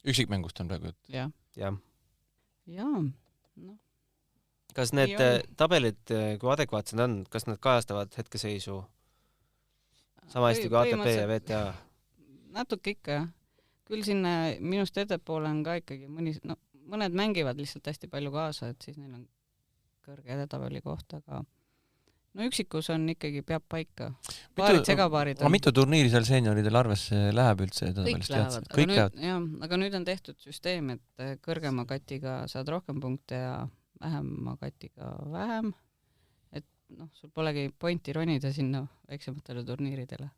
Üksikmängust on praegu jutt? Jah. Jah. Jaa. Kas need tabelid, kui adekvaatsed on, kas nad kajastavad hetkeseisu sama hästi kui ATP ja VTA? Natuke ikka, jah. küll sinna minust ettepoole on ka ikkagi mõned mängivad lihtsalt hästi palju kaasa, et siis neil on kõrge edetabeli koht, aga no üksikus on ikkagi, peab paika. Paarid, segapaarid on. Aga mitu turniiri seal seenioridel arvesse läheb üldse? Kõik lähevad. Kõik lähevad. Aga nüüd on tehtud süsteem, et kõrgema katiga saad rohkem punkte ja vähema katiga vähem. Et sul polegi pointi ronida sinna väiksematele turniiridele.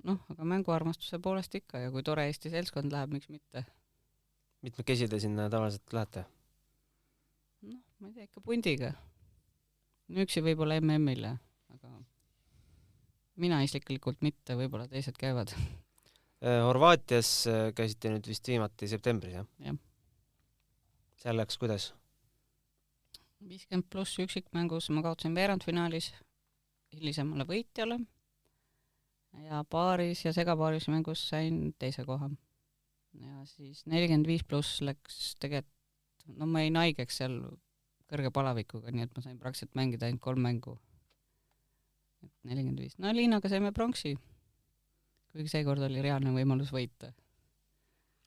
Aga mänguarmastuse poolest ikka ja kui tore Eesti seltskond läheb, miks mitte? Mitmekesi te sinna tavaliselt lähete? Ma ei tea, ikka pundiga. Üksi võib-olla MM-ile, aga mina isiklikult mitte, võib-olla teised käivad. Horvaatias käisite nüüd vist viimati septembris, jah? Jah. Seal läks kuidas? 50+ üksikmängus ma kaotasin veerandfinaalis hilisemale võitjale ja paaris ja segapaaris mängus sain teise koha. Ja siis 45+ läks tegelikult, ma jäin haigeks seal kõrge palavikuga, nii et ma sain praktiliselt mängida ainult 3 mängu. 45. Liinaga saime pronksi, kuigi seekord oli reaalne võimalus võita.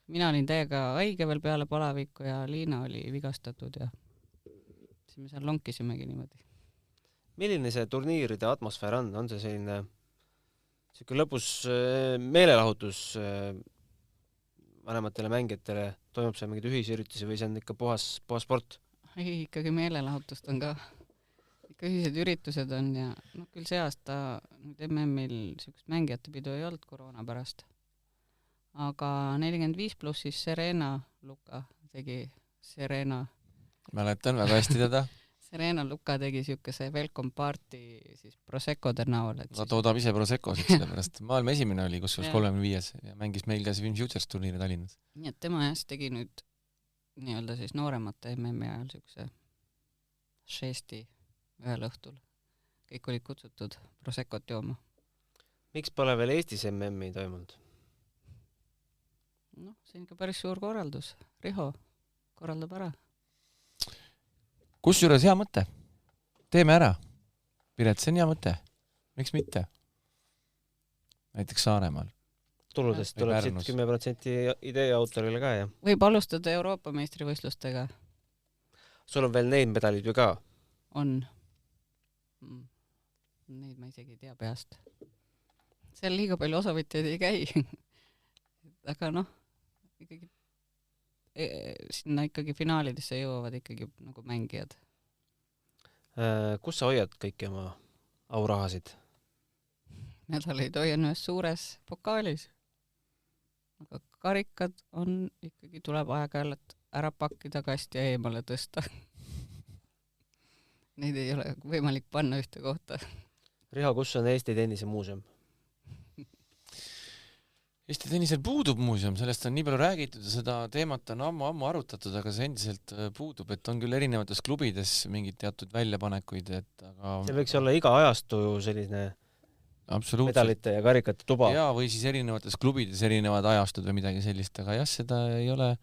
Mina olin täiega haige veel peale palavikku ja Liina oli vigastatud ja siis me seal lonkisimegi niimoodi. Milline see turniiride atmosfäär on? On see selline lõpus meelelahutus vanematele mängijatele? Toimub seal mingid ühisüritusi või see on ikka puhas sport? Ei, ikkagi meelelahutust on ka. Ikka ühised üritused on ja küll see aasta nüüd MM-il niisugust mängijate pidu ei olnud koroona pärast. Aga 45+ siis Serena Luka tegi Mäletan väga hästi teda. Serena Luka tegi niisuguse welcome party siis Proseccode näol. Ta toodab ise Proseccosid, sellepärast maailma esimene oli kusjuures 35 ja mängis meil ka Win Futures turniiri Tallinnas. Nii et tema tegi nüüd nii-öelda siis nooremate MM-i ajal niisuguse šesti ühel õhtul. Kõik olid kutsutud Proseccot jooma. Miks pole veel Eestis MM-i toimunud? See on ikka päris suur korraldus. Riho korraldab ära. Kusjuures hea mõte. Teeme ära. Piret, see on hea mõte. Miks mitte? Näiteks Saaremaal. Tuludest tuleb siit 10% idee autorile ka, jah? Võib alustada Euroopa meistrivõistlustega. Sul on veel neid medalid ju ka? On. Neid ma isegi ei tea peast. Seal liiga palju osavõtjaid ei käi. Aga ikkagi sinna ikkagi finaalidesse jõuavad ikkagi nagu mängijad. Kus sa hoiad kõiki oma aurahasid? Medaleid hoian ühes suures pokaalis. Aga karikad on ikkagi, tuleb aeg-ajalt ära pakkida kasti ja eemale tõsta. Neid ei ole võimalik panna ühte kohta. Riho, kus on Eesti tennise muuseum? Eesti tennisel puudub muuseum, sellest on nii palju räägitud ja seda teemat on ammu arutatud, aga see endiselt puudub, et on küll erinevates klubides mingid teatud väljapanekuid, aga see võiks olla iga ajastu selline medalite ja karikate tuba. Ja, või siis erinevates klubides erinevad ajastud või midagi sellist, aga jah, seda ei ole.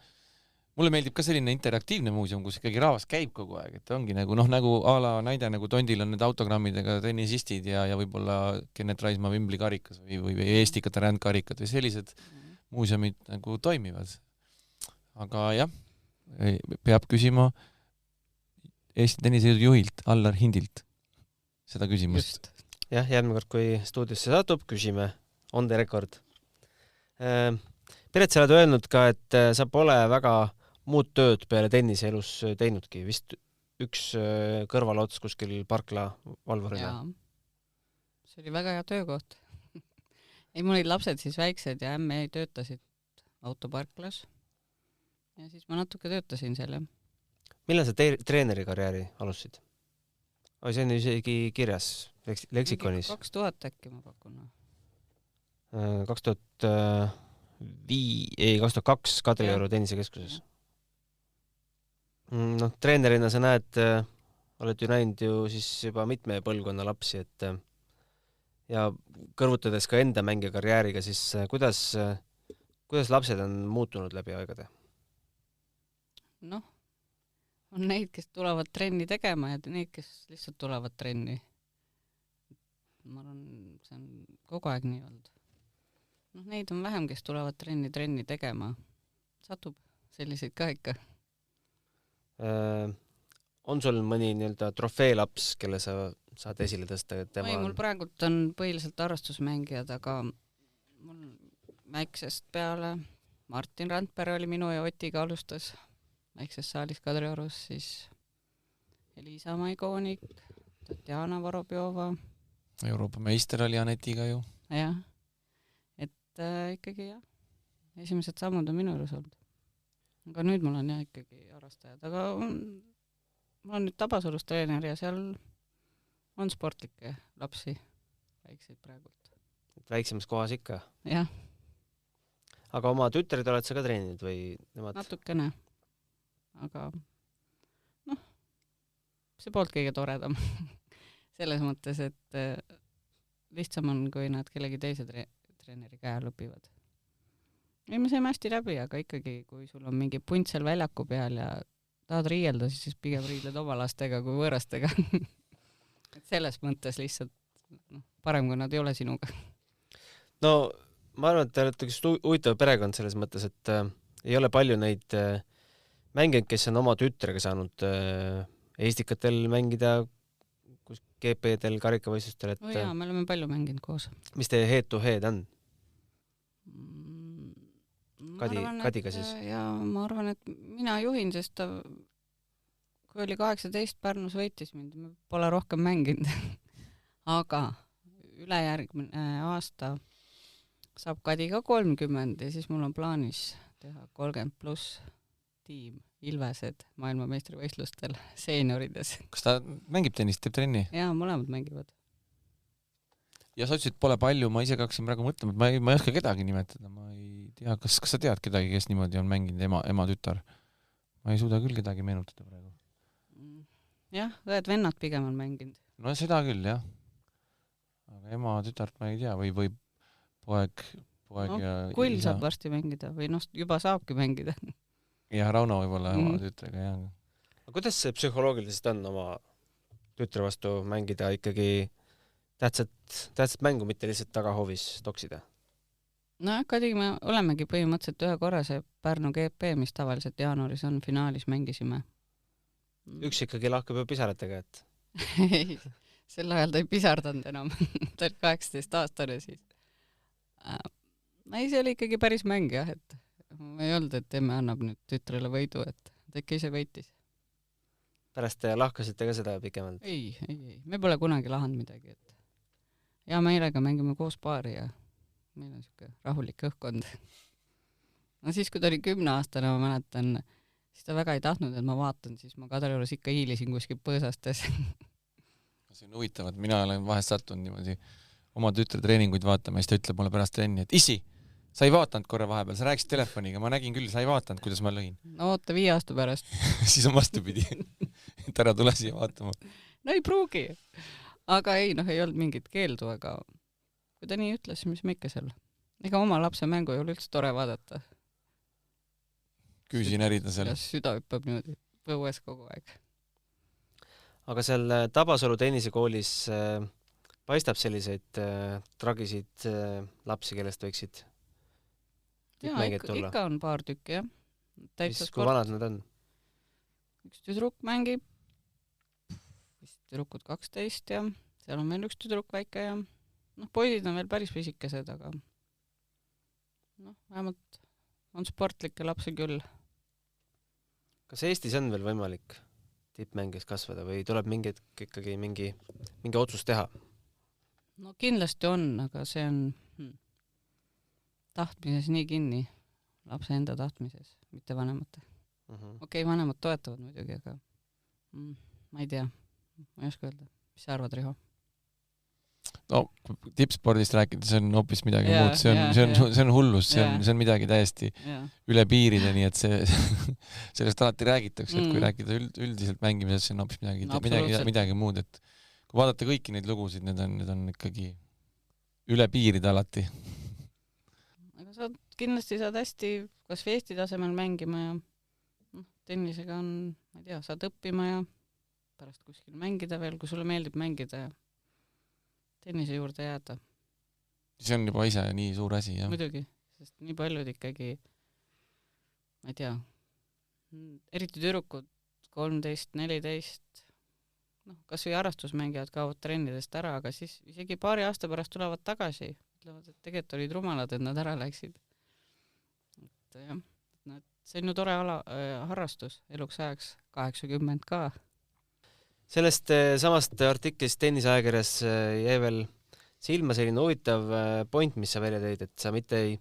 Mulle meeldib ka selline interaktiivne muuseum, kus ikkagi rahvas käib kogu aeg, et ongi nagu a la näide, nagu Tondil on need autogrammidega tennisistid ja võib-olla Kenneth Raismaa Wimbli karikas või Eesti Katarand karikad või sellised muuseumid nagu toimivad. Aga jah, peab küsima Eesti tennisejõudu juhilt, Allar Hindilt seda küsimust. Jah, järgmine kord, kui stuudiosse satub, küsime on the record. Piret, sa oled öelnud ka, et sa pole väga muud tööd peale tennise elus teinudki, vist üks kõrvalots kuskil parkla valvurina. Jaa, see oli väga hea töökoht. Ei, mul olid lapsed siis väiksed ja ämme töötasid autoparklas ja siis ma natuke töötasin seal. Millal sa treeneri karjääri alustasid? See on isegi kirjas leksikonis. 2000 äkki ma pakun. 2002 Kadrioru tennisekeskuses. Treenerina sa näed, oled ju näinud ju siis juba mitme põlvkonna lapsi, et ja kõrvutades ka enda mängija karjääriga, siis kuidas lapsed on muutunud läbi aegade? On neid, kes tulevad trenni tegema ja neid, kes lihtsalt tulevad trenni. Ma arvan, see on kogu aeg nii olnud. noh, neid on vähem, kes tulevad trenni tegema. Satub selliseid ka ikka. On sul mõni nii-öelda trofeelaps, kelle sa saad esile tõsta? Ei, mul praegult on põhiliselt arvestusmängijad, aga mul väiksest peale Martin Randpere oli minu ja Otiga alustas väikses saalis Kadriorus, siis Elisa Maigoonik, Tatjana Vorobjova. Euroopa meister oli Anetiga ju. Jah, et ikkagi jah, esimesed sammud on minu juures olnud. Aga nüüd mul on jah ikkagi harrastajad, aga mul on nüüd Tabasalus treener ja seal on sportlikke lapsi, väikseid praegult. Väiksemas kohas ikka? Jah. Aga oma tütred oled sa ka treeninud või nemad? Natukene. Aga noh, see poolt kõige toredam. Selles mõttes, et lihtsam on, kui nad kellegi teise treeneri käe lõpivad. Ei, me saime hästi läbi, aga ikkagi, kui sul on mingi punt seal väljaku peal ja tahad riielda, siis pigem riidled oma lastega kui võõrastega. Et selles mõttes lihtsalt parem, kui nad ei ole sinuga. No ma arvan, et te olete üks huvitav perekond selles mõttes, et ei ole palju neid mängijaid, kes on oma tütrega saanud Eestikatel mängida, kus GP-del, karikavõistlustel. Jaa, me oleme palju mänginud koos. Mis teie head-to-head on? Kadiga siis? Jaa, ma arvan, et mina juhin, sest ta, kui oli 18, Pärnus võitis mind, me pole rohkem mänginud. Aga ülejärgmine aasta saab Kadiga 30 ja siis mul on plaanis teha 30+ tiim Ilvesed maailmameistrivõistlustel seeniorides. Kas ta mängib tennist, teeb trenni? Jaa, mõlemad mängivad. Ja sa ütlesid, pole palju, ma ise hakkasin praegu mõtlema, et ma ei oska kedagi nimetada, ma ei tea, kas sa tead kedagi, kes niimoodi on mänginud ema-tütar? Ma ei suuda küll kedagi meenutada praegu. Jah, õed-vennad pigem on mänginud. No seda küll, jah. Aga ema-tütart ma ei tea, või poeg no, ja... Kull saab varsti mängida või juba saabki mängida. Ja Rauno võib-olla oma tütrega, jah. Aga kuidas see psühholoogiliselt on oma tütre vastu mängida ikkagi tähtsat mängu, mitte lihtsalt tagahoovis toksida? No Kadiga me olemegi põhimõtteliselt ühe korra see Pärnu GP, mis tavaliselt jaanuaris on, finaalis mängisime. Üks ikkagi lahkub ju pisaratega, et? Ei, sel ajal ta ei pisardanud enam. Ta oli 18-aastane siis. Ei, see oli ikkagi päris mäng, jah, et ma ei olnud, et emme annab nüüd tütrele võidu, et ta ikka ise võitis. Pärast te lahkasite ka seda pikemalt? Ei. Me pole kunagi lahanud midagi, et ja meilega mängime koos paari ja meil on siuke rahulik õhkkond. No siis, kui ta oli 10-aastane, ma mäletan, siis ta väga ei tahtnud, et ma vaatan, siis ma Kadriorus ikka hiilisin kuskil põõsastes. See on huvitav, et mina olen vahest sattunud niimoodi oma tütre treeninguid vaatama ja siis ta ütleb mulle pärast trenni, et issi, sa ei vaatanud korra vahepeal, sa rääkisid telefoniga, ma nägin küll, sa ei vaatanud, kuidas ma lõin. No oota 5 aasta pärast. Siis on vastupidi, et ära tule siia vaatama. No ei pruugi. Aga ei olnud mingit keeldu, aga kui ta nii ütles, mis me ikka seal. Ega oma lapse mängu ei ole üldse tore vaadata. Küüsi närida seal. Ja süda hüppab niimoodi põues kogu aeg. Aga seal Tabasalu tennisekoolis paistab selliseid tragisid lapsi, kellest võiksid mängijad tulla? Ikka on paar tükki, jah. Kui vanad nad on? Üks tüdruk mängib, vist tüdrukud 12 ja seal on meil üks tüdruk väike ja poisid on veel päris pisikesed, aga vähemalt on sportlikke lapsi küll. Kas Eestis on veel võimalik tippmängijaks kasvada või tuleb ikkagi mingi otsus teha? No kindlasti on, aga see on tahtmises nii kinni, lapse enda tahtmises, mitte vanemate. Okei, vanemad toetavad muidugi, aga ma ei tea, ma ei oska öelda. Mis sa arvad, Riho? No, tippspordist rääkides on hoopis midagi muud, see on hullus, see on midagi täiesti üle piiride, nii et sellest alati räägitakse, et kui rääkida üldiselt mängimisest, see on hoopis midagi muud, et kui vaadata kõiki neid lugusid, need on ikkagi üle piiride alati. Aga sa kindlasti saad hästi kas Eesti tasemel mängima ja tennisega on, ma ei tea, saad õppima ja pärast kuskil mängida veel, kui sulle meeldib mängida ja tennise juurde jääda. see on juba ise nii suur asi, jah. muidugi, sest nii paljud ikkagi, ma ei tea, eriti tüdrukud 13, 14, noh, kas või harrastusmängijad kaovad trennidest ära, aga siis isegi paari aasta pärast tulevad tagasi, ütlevad, et tegelikult olid rumalad, et nad ära läksid. Et jah, see on ju tore harrastus eluks ajaks, 80 ka. Sellest samast artiklist tenniseajakirjas jäi veel silma selline huvitav point, mis sa välja tõid, et sa mitte ei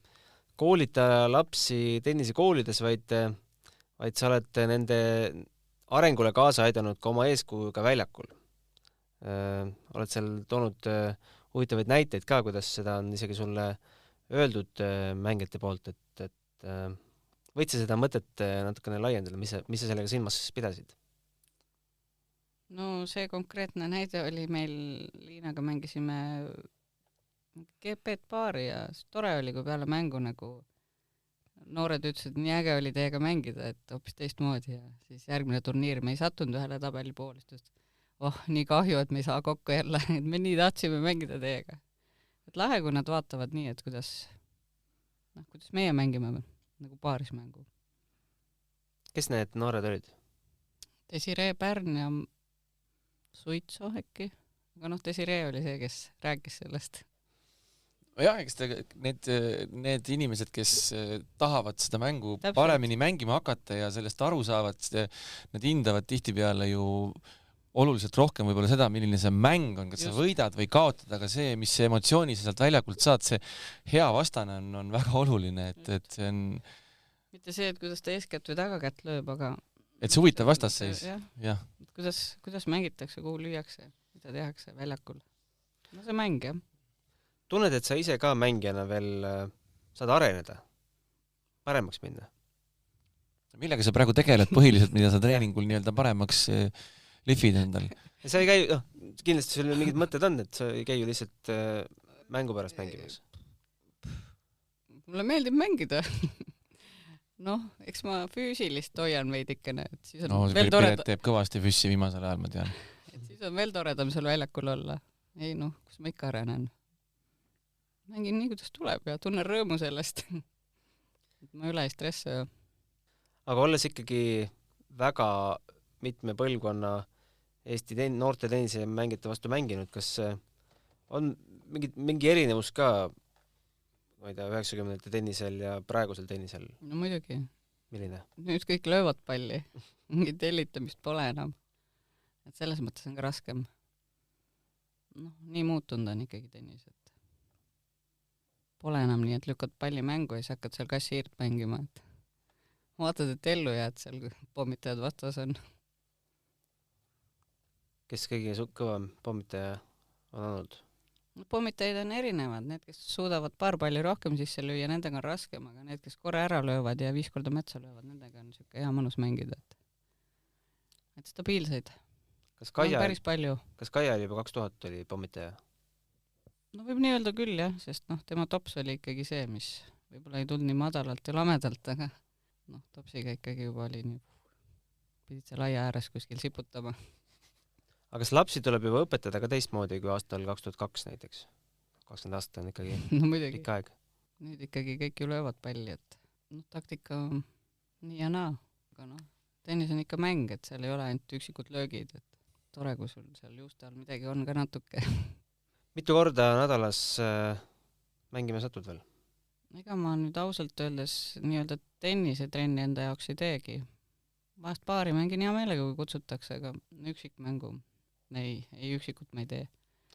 koolita lapsi tennisekoolides, vaid sa oled nende arengule kaasa aidanud ka oma eeskujuga väljakul. Oled seal toonud huvitavaid näiteid ka, kuidas seda on isegi sulle öeldud mängijate poolt, et võid sa seda mõtet natukene laiendada, mis sa sellega silmas pidasid? No see konkreetne näide oli meil, Liinaga mängisime GP-d paari ja tore oli, kui peale mängu nagu noored ütlesid, nii äge oli teiega mängida, et hoopis teistmoodi ja siis järgmine turniir me ei sattunud ühele tabeli poolest, et nii kahju, et me ei saa kokku jälle, et me nii tahtsime mängida teiega. Et lahe, kui nad vaatavad nii, et kuidas meie mängime nagu paarismängu. Kes need noored olid? Desiree Pärn ja Suitso äkki, aga Desiree oli see, kes rääkis sellest. Jah, eks need inimesed, kes tahavad seda mängu Täpselt. paremini mängima hakata ja sellest aru saavad, nad hindavad tihtipeale ju oluliselt rohkem võib-olla seda, milline see mäng on, kas sa võidad või kaotad, aga see, mis see emotsiooni sa sealt väljakult saad, see hea vastane on väga oluline, et see on mitte see, et kuidas ta eeskätt või tagakätt lööb, aga et see huvitav vastasseis. Jah. Kuidas mängitakse, kuhu lüüakse, mida tehakse väljakul. No see mäng, jah. Tunned, et sa ise ka mängijana veel saad areneda, paremaks minna? Millega sa praegu tegeled põhiliselt, mida sa treeningul nii-öelda paremaks lihvid endal? Sa ei käi, kindlasti sul mingid mõtted on, et sa ei käi ju lihtsalt mängu pärast mängimas. Mulle meeldib mängida. Eks ma füüsilist hoian veidikene, et siis on veel toredam. Teeb kõvasti füüsi viimasel ajal, ma tean. Et siis on veel toredam seal väljakul olla. Ei kus ma ikka arenen. Mängin nii, kuidas tuleb ja tunnen rõõmu sellest. Ma üle ei stressi. Aga olles ikkagi väga mitme põlvkonna Eesti noorte tennise mängijate vastu mänginud, kas on mingi erinevus ka, ma ei tea, 90-te tennisel ja praegusel tennisel? No muidugi. Milline? Nüüd kõik löövad palli. Mingit hellitamist pole enam. Et selles mõttes on ka raskem. Nii muutunud on ikkagi tennis, et pole enam nii, et lükkad palli mängu ja siis hakkad seal kassiirt mängima, et vaatad, et ellu jääd seal, kui pommitajad vastas on. Kes kõige kõvam pommitaja on olnud? Pommitajaid on erinevad, need, kes suudavad paar palli rohkem sisse lüüa, nendega on raskem, aga need, kes korra ära löövad ja 5 korda metsa löövad, nendega on niisugune hea mõnus mängida. Et stabiilseid. Kas Kaia päris palju. Kas Kaia oli juba 2000 oli pommitaja? No võib nii öelda küll, jah, sest tema tops oli ikkagi see, mis võib-olla ei tulnud nii madalalt ja lamedalt, aga topsiga ikkagi juba oli nii, pidid seal aia ääres kuskil siputama. Aga kas lapsi tuleb juba õpetada ka teistmoodi kui aastal 2002 näiteks? 20 aastat on ikkagi pikk aeg. Nüüd ikkagi kõik ju löövad palli, et taktika nii ja naa, aga tennis on ikka mäng, et seal ei ole ainult üksikud löögid, et tore, kui sul seal juuste all midagi on ka natuke. Mitu korda nädalas mängima satud veel? Ega ma nüüd ausalt öeldes nii-öelda tennisetrenni enda jaoks ei teegi. Vahest paari mängin hea meelega, kui kutsutakse, aga üksikmängu ei üksikut ma ei tee.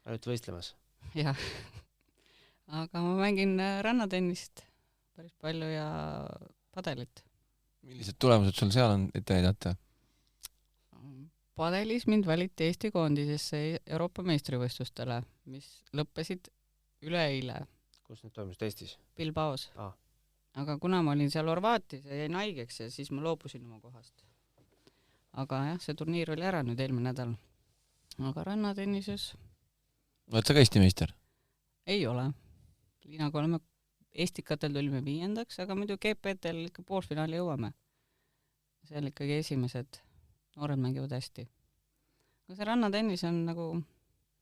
Ainult võistlemas? Jah. Aga ma mängin rannatennist päris palju ja padelit. Millised tulemused sul seal on ette näidata? Padelis mind valiti Eesti koondisesse Euroopa meistrivõistlustele, mis lõppesid üleeile. Kus need toimusid Eestis? Bilbaos. Aga kuna ma olin seal Horvaatis ja jäin haigeks ja siis ma loobusin oma kohast. Aga jah, see turniir oli ära nüüd eelmine nädal. Aga rannatennises... Oled sa ka Eesti meister? Ei ole. Liinaga oleme Eestikatel tulime 5., aga muidu GP-tel ikka poolfinaali jõuame. Seal ikkagi esimesed noored mängivad hästi. Aga see rannatennis on nagu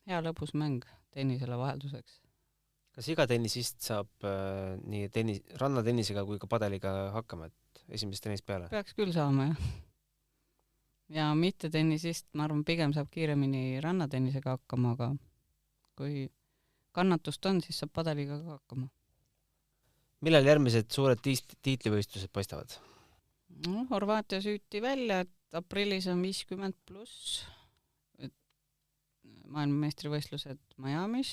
hea lõbus mäng tennisele vahelduseks. kas iga tennisist saab nii rannatennisega kui ka padeliga hakkama, et esimesest tennist peale? Peaks küll saama, jah. Ja mitte tennisist, ma arvan, pigem saab kiiremini rannatennisega hakkama, aga kui kannatust on, siis saab padeliga ka hakkama. Millal järgmised suured tiitlivõistlused paistavad? No, Horvaatia süüti välja, et aprillis on 50+, maailmameistrivõistlused Miamis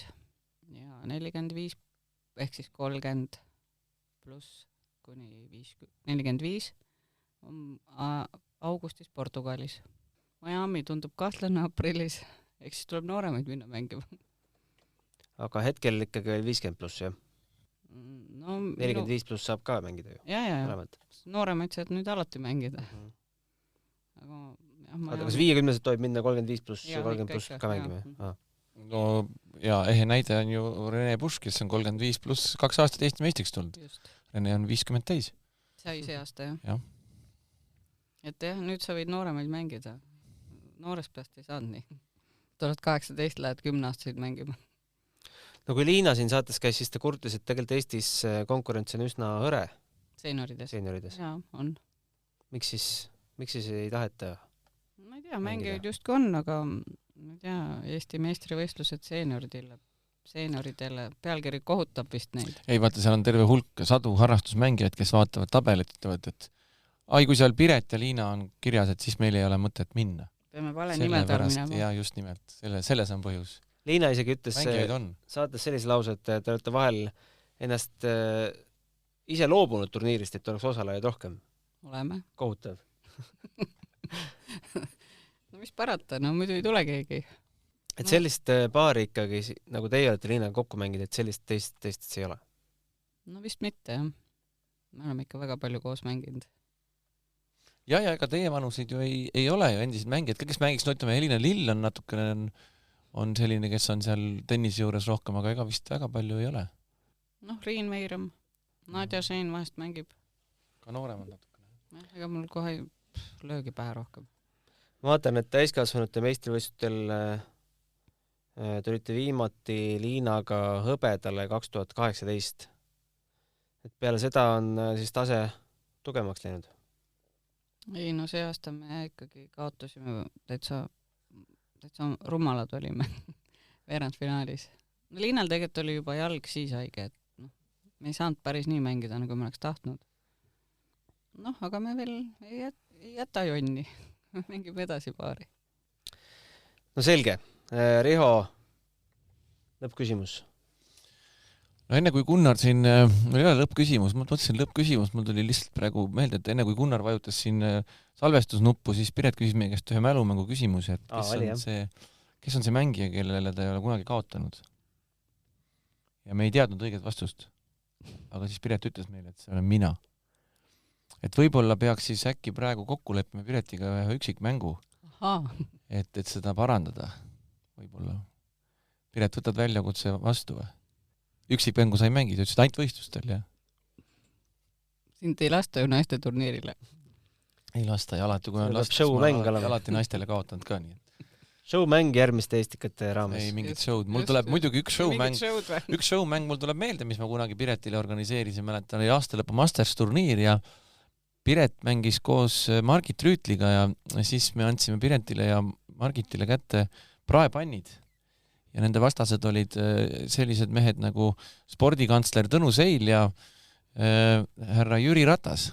ja 45 ehk siis 30+ kuni 45 on augustis Portugalis. Miami tundub kahtlane aprillis, ehk siis tuleb nooremaid minna mängima. Aga hetkel ikkagi veel 50+, jah? No, 45+ saab ka mängida ju. Ja. Nooremaid saad nüüd alati mängida. Aga kas 50-sed tohib minna 35+ ja 30+ ka mängima? No ja ehe näide on ju Rene Pusch, kes on 35+ 2 aastat Eesti meistriks tulnud. Rene on 50 täis. Sai see aasta, jah? Jah. Et jah, nüüd sa võid nooremaid mängida. Noorest peast ei saanud nii. Tuled 18, lähed 10-aastaseid mängima. No kui Liina siin saates käis, siis ta kurtis, et tegelikult Eestis konkurents on üsna hõre. Seeniorides. Jaa, on. Miks siis ei taheta? Ma ei tea, mängijaid justkui on, aga ma ei tea, Eesti meistrivõistlused seenioridele pealkiri kohutab vist neid. Ei, vaata, seal on terve hulk sadu harrastusmängijaid, kes vaatavad tabelit, ütlevad, et kui seal Piret ja Liina on kirjas, et siis meil ei ole mõtet minna. Peame vale nimedal minema. Ja just nimelt, selles on põhjus. Liina isegi ütles saates sellise lause, et te olete vahel ennast ise loobunud turniirist, et oleks osalejaid rohkem. Oleme. Kohutav. No mis parata, no muidu ei tule keegi. Et sellist paari ikkagi, nagu teie olete Liinaga kokku mängida, et sellist teist ei ole? No vist mitte, jah. Me oleme ikka väga palju koos mänginud. Ja ega teie vanuseid ju ei ole ju endised mängijad. Kes mängiks, no ütleme, Helina Lill on natukene on selline, kes on seal tennisi juures rohkem, aga ega vist väga palju ei ole. Noh, Riin Meiram, Nadja Šein vahest mängib. Ka noorem on natukene. Ega mul kohe löögi pähe rohkem. Ma vaatan, et täiskasvanute meistrivõistlustel tulite viimati Liinaga hõbedale 2018. Et peale seda on siis tase tugevamaks läinud? Ei, no see aasta me ikkagi kaotasime täitsa rumalad olime veerandfinaalis. No Liinal tegelikult oli juba jalg siis haige, et me ei saanud päris nii mängida, nagu me oleks tahtnud. Noh, aga me veel ei jäta jonni. Mängime edasi paari. No selge. Riho, lõppküsimus. No enne kui Gunnar siin, mul ei ole lõppküsimus, ma mõtlesin lõppküsimus, mul tuli lihtsalt praegu meelde, et enne kui Gunnar vajutas siin salvestusnuppu, siis Piret küsis meie käest ühe mälumängu küsimuse, et kes on see mängija, kellele ta ei ole kunagi kaotanud. Ja me ei teadnud õiget vastust. Aga siis Piret ütles meile, et see olen mina. Et võib-olla peaks siis äkki praegu kokku leppima Piretiga ühe üksikmängu, et seda parandada. Võib-olla. Piret, võtad väljakutse vastu või? Üksikmängu sai mängida, ütlesid ainult võistlustel, jah? Sind ei lasta ju naiste turniirile. Ei lasta ja alati, kui on lastud, alati naistele kaotanud ka nii. Showmäng järgmiste eestikate raames. Ei, mingit showd. Mul tuleb muidugi üks showmäng mul tuleb meelde, mis ma kunagi Piretile organiseerisin, mäletan, oli aastalõpu Masters turniir ja Piret mängis koos Margit Rüütliga ja siis me andsime Piretile ja Margitile kätte praepannid. Ja nende vastased olid sellised mehed nagu spordikantsler Tõnu Seil ja härra Jüri Ratas.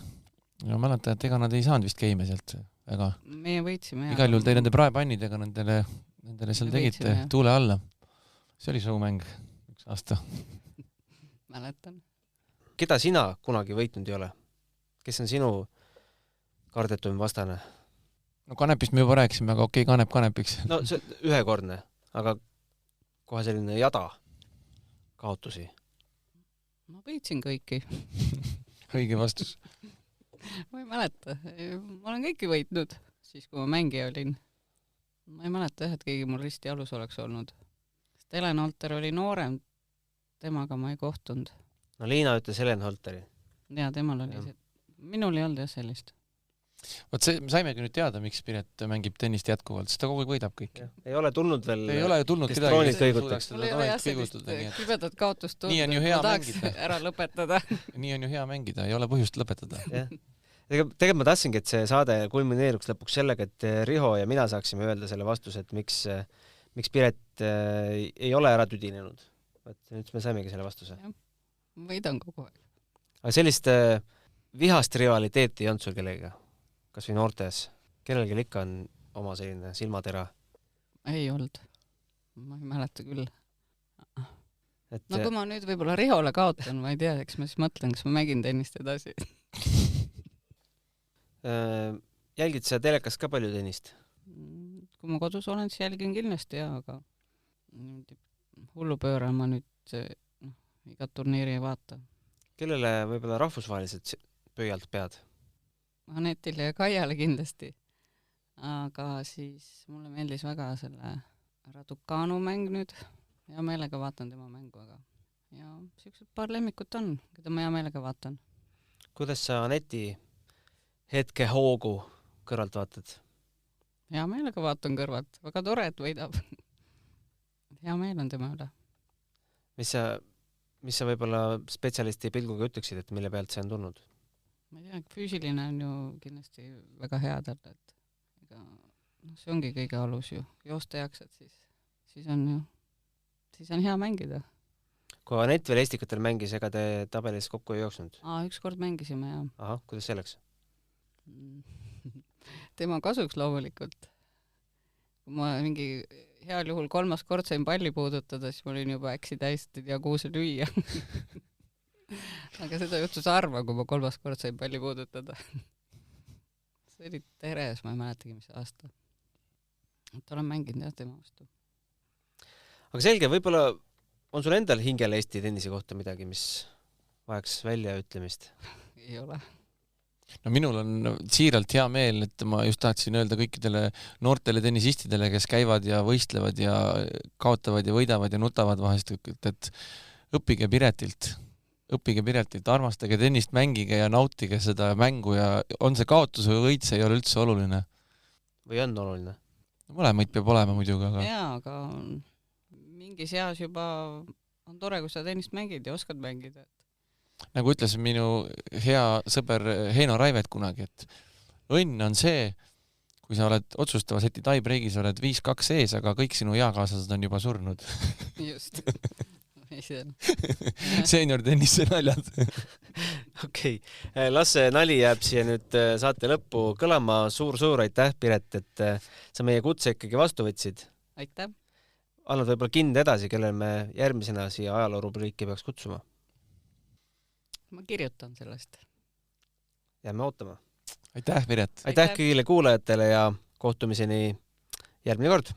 Ja mäletan, et ega nad ei saanud vist keime sealt väga. Meie võitsime. Igal juhul te nende praepannidega nendele seal tegite tuule alla. See oli showmäng üks aasta. Mäletan. Keda sina kunagi võitnud ei ole? Kes on sinu kardetum vastane? No Kanepist me juba rääkisime, aga okei, Kanepiks. No see ühekordne, aga kohe selline jada kaotusi. Ma võitsin kõiki. Õige vastus. Ma ei mäleta. Ma olen kõiki võitnud, siis kui ma mängija olin. Ma ei mäleta, et keegi mul risti alus oleks olnud. Helen Holter oli noorem, temaga ma ei kohtunud. No Liina ütles Helen Holteri. Ja temal oli see. Minul ei olnud jah sellist. Vot see, me saimegi nüüd teada, miks Piret mängib tennist jätkuvalt, sest ta kogu aeg võidab kõik. Ei ole tulnud veel. Ei ole tulnud kes kedagi, troonid kes kõigutaks. suudaks mul ei teda ole jah troonid sellist kõigutada. kibedat kaotust Nii on ju hea ma tahaks mängida. ära lõpetada. Nii on ju hea mängida, ei ole põhjust lõpetada. Jah. Tegelikult ma tahtsingi, et see saade kulmineeruks lõpuks sellega, et Riho ja mina saaksime öelda selle vastuse, et miks Piret ei ole ära tüdinenud. Nüüd me saimegi selle vastuse. Võidan kogu aeg. Aga sellist vihast rivaliteeti ei olnud sul kellegiga? Kas või noortes? Kellelgi ikka on oma selline silmatera? Ei olnud. Ma ei mäleta küll. Et No kui ma nüüd võib-olla Rihole kaotan, ma ei tea, eks ma siis mõtlen, kas ma mängin tennist edasi. jälgid sa telekas ka palju tennist? Kui ma kodus olen, siis jälgin kindlasti aga hullupööra ma nüüd igat turniiri ei vaata. Kellele võib-olla rahvusvaheliselt pöialt pead? Anetile ja Kaiale kindlasti. Aga siis mulle meeldis väga selle Raducanu mäng nüüd. Hea meelega vaatan tema mängu, aga ja sellised paar lemmikut on, keda ma hea meelega vaatan. Kuidas sa Aneti hetke hoogu kõrvalt vaatad? Hea meelega vaatan kõrvalt. Väga tore, et võidab. Hea meel on tema üle. Mis sa võib-olla spetsialisti pilguga ütleksid, et mille pealt see on tulnud? Ma ei tea, füüsiline on ju kindlasti väga hea talle, et ega, see ongi kõige alus ju. Joosta jaksad, siis on hea mängida. Kui Anet veel Estikatel mängis, ega te tabelis kokku ei jooksnud? Ükskord mängisime, jah. Ahah, kuidas see läks? Tema kasuks loomulikult. Kui ma mingi heal juhul 3. kord sain palli puudutada, siis ma olin juba äksi täiesti ja kuhu see lüüa. Aga seda juhtus harva, kui ma 3. kord sain palli puudutada. See oli Teres, ma ei mäletagi, mis aasta. Et olen mänginud jah tema vastu. Aga selge, võib-olla on sul endal hingel Eesti tennise kohta midagi, mis vajaks väljaütlemist? Ei ole. No minul on siiralt hea meel, et ma just tahtsin öelda kõikidele noortele tennisistidele, kes käivad ja võistlevad ja kaotavad ja võidavad ja nutavad vahest, et õppige Piretilt, armastage tennist, mängige ja nautige seda mängu ja on see kaotus või võit, see ei ole üldse oluline. Või on oluline? Mõlemaid peab olema muidugi, aga... Jaa, aga mingis eas juba on tore, kui sa tennist mängid ja oskad mängida. Nagu ütles minu hea sõber Heino Raivet kunagi, et õnn on see, kui sa oled otsustava seti tie-breakis, oled 5-2 ees, aga kõik sinu eakaaslased on juba surnud. Just. Senior tennise naljad. Okei. Las see nali jääb siia nüüd saate lõppu kõlama. Suur aitäh, Piret, et sa meie kutse ikkagi vastu võtsid. Aitäh. Annad võib-olla kind edasi, kellel me järgmisena siia ajaloorubriiki peaks kutsuma? Ma kirjutan sellest. Jääme ootama. Aitäh, Piret! Aitäh kõigile kuulajatele ja kohtumiseni järgmine kord!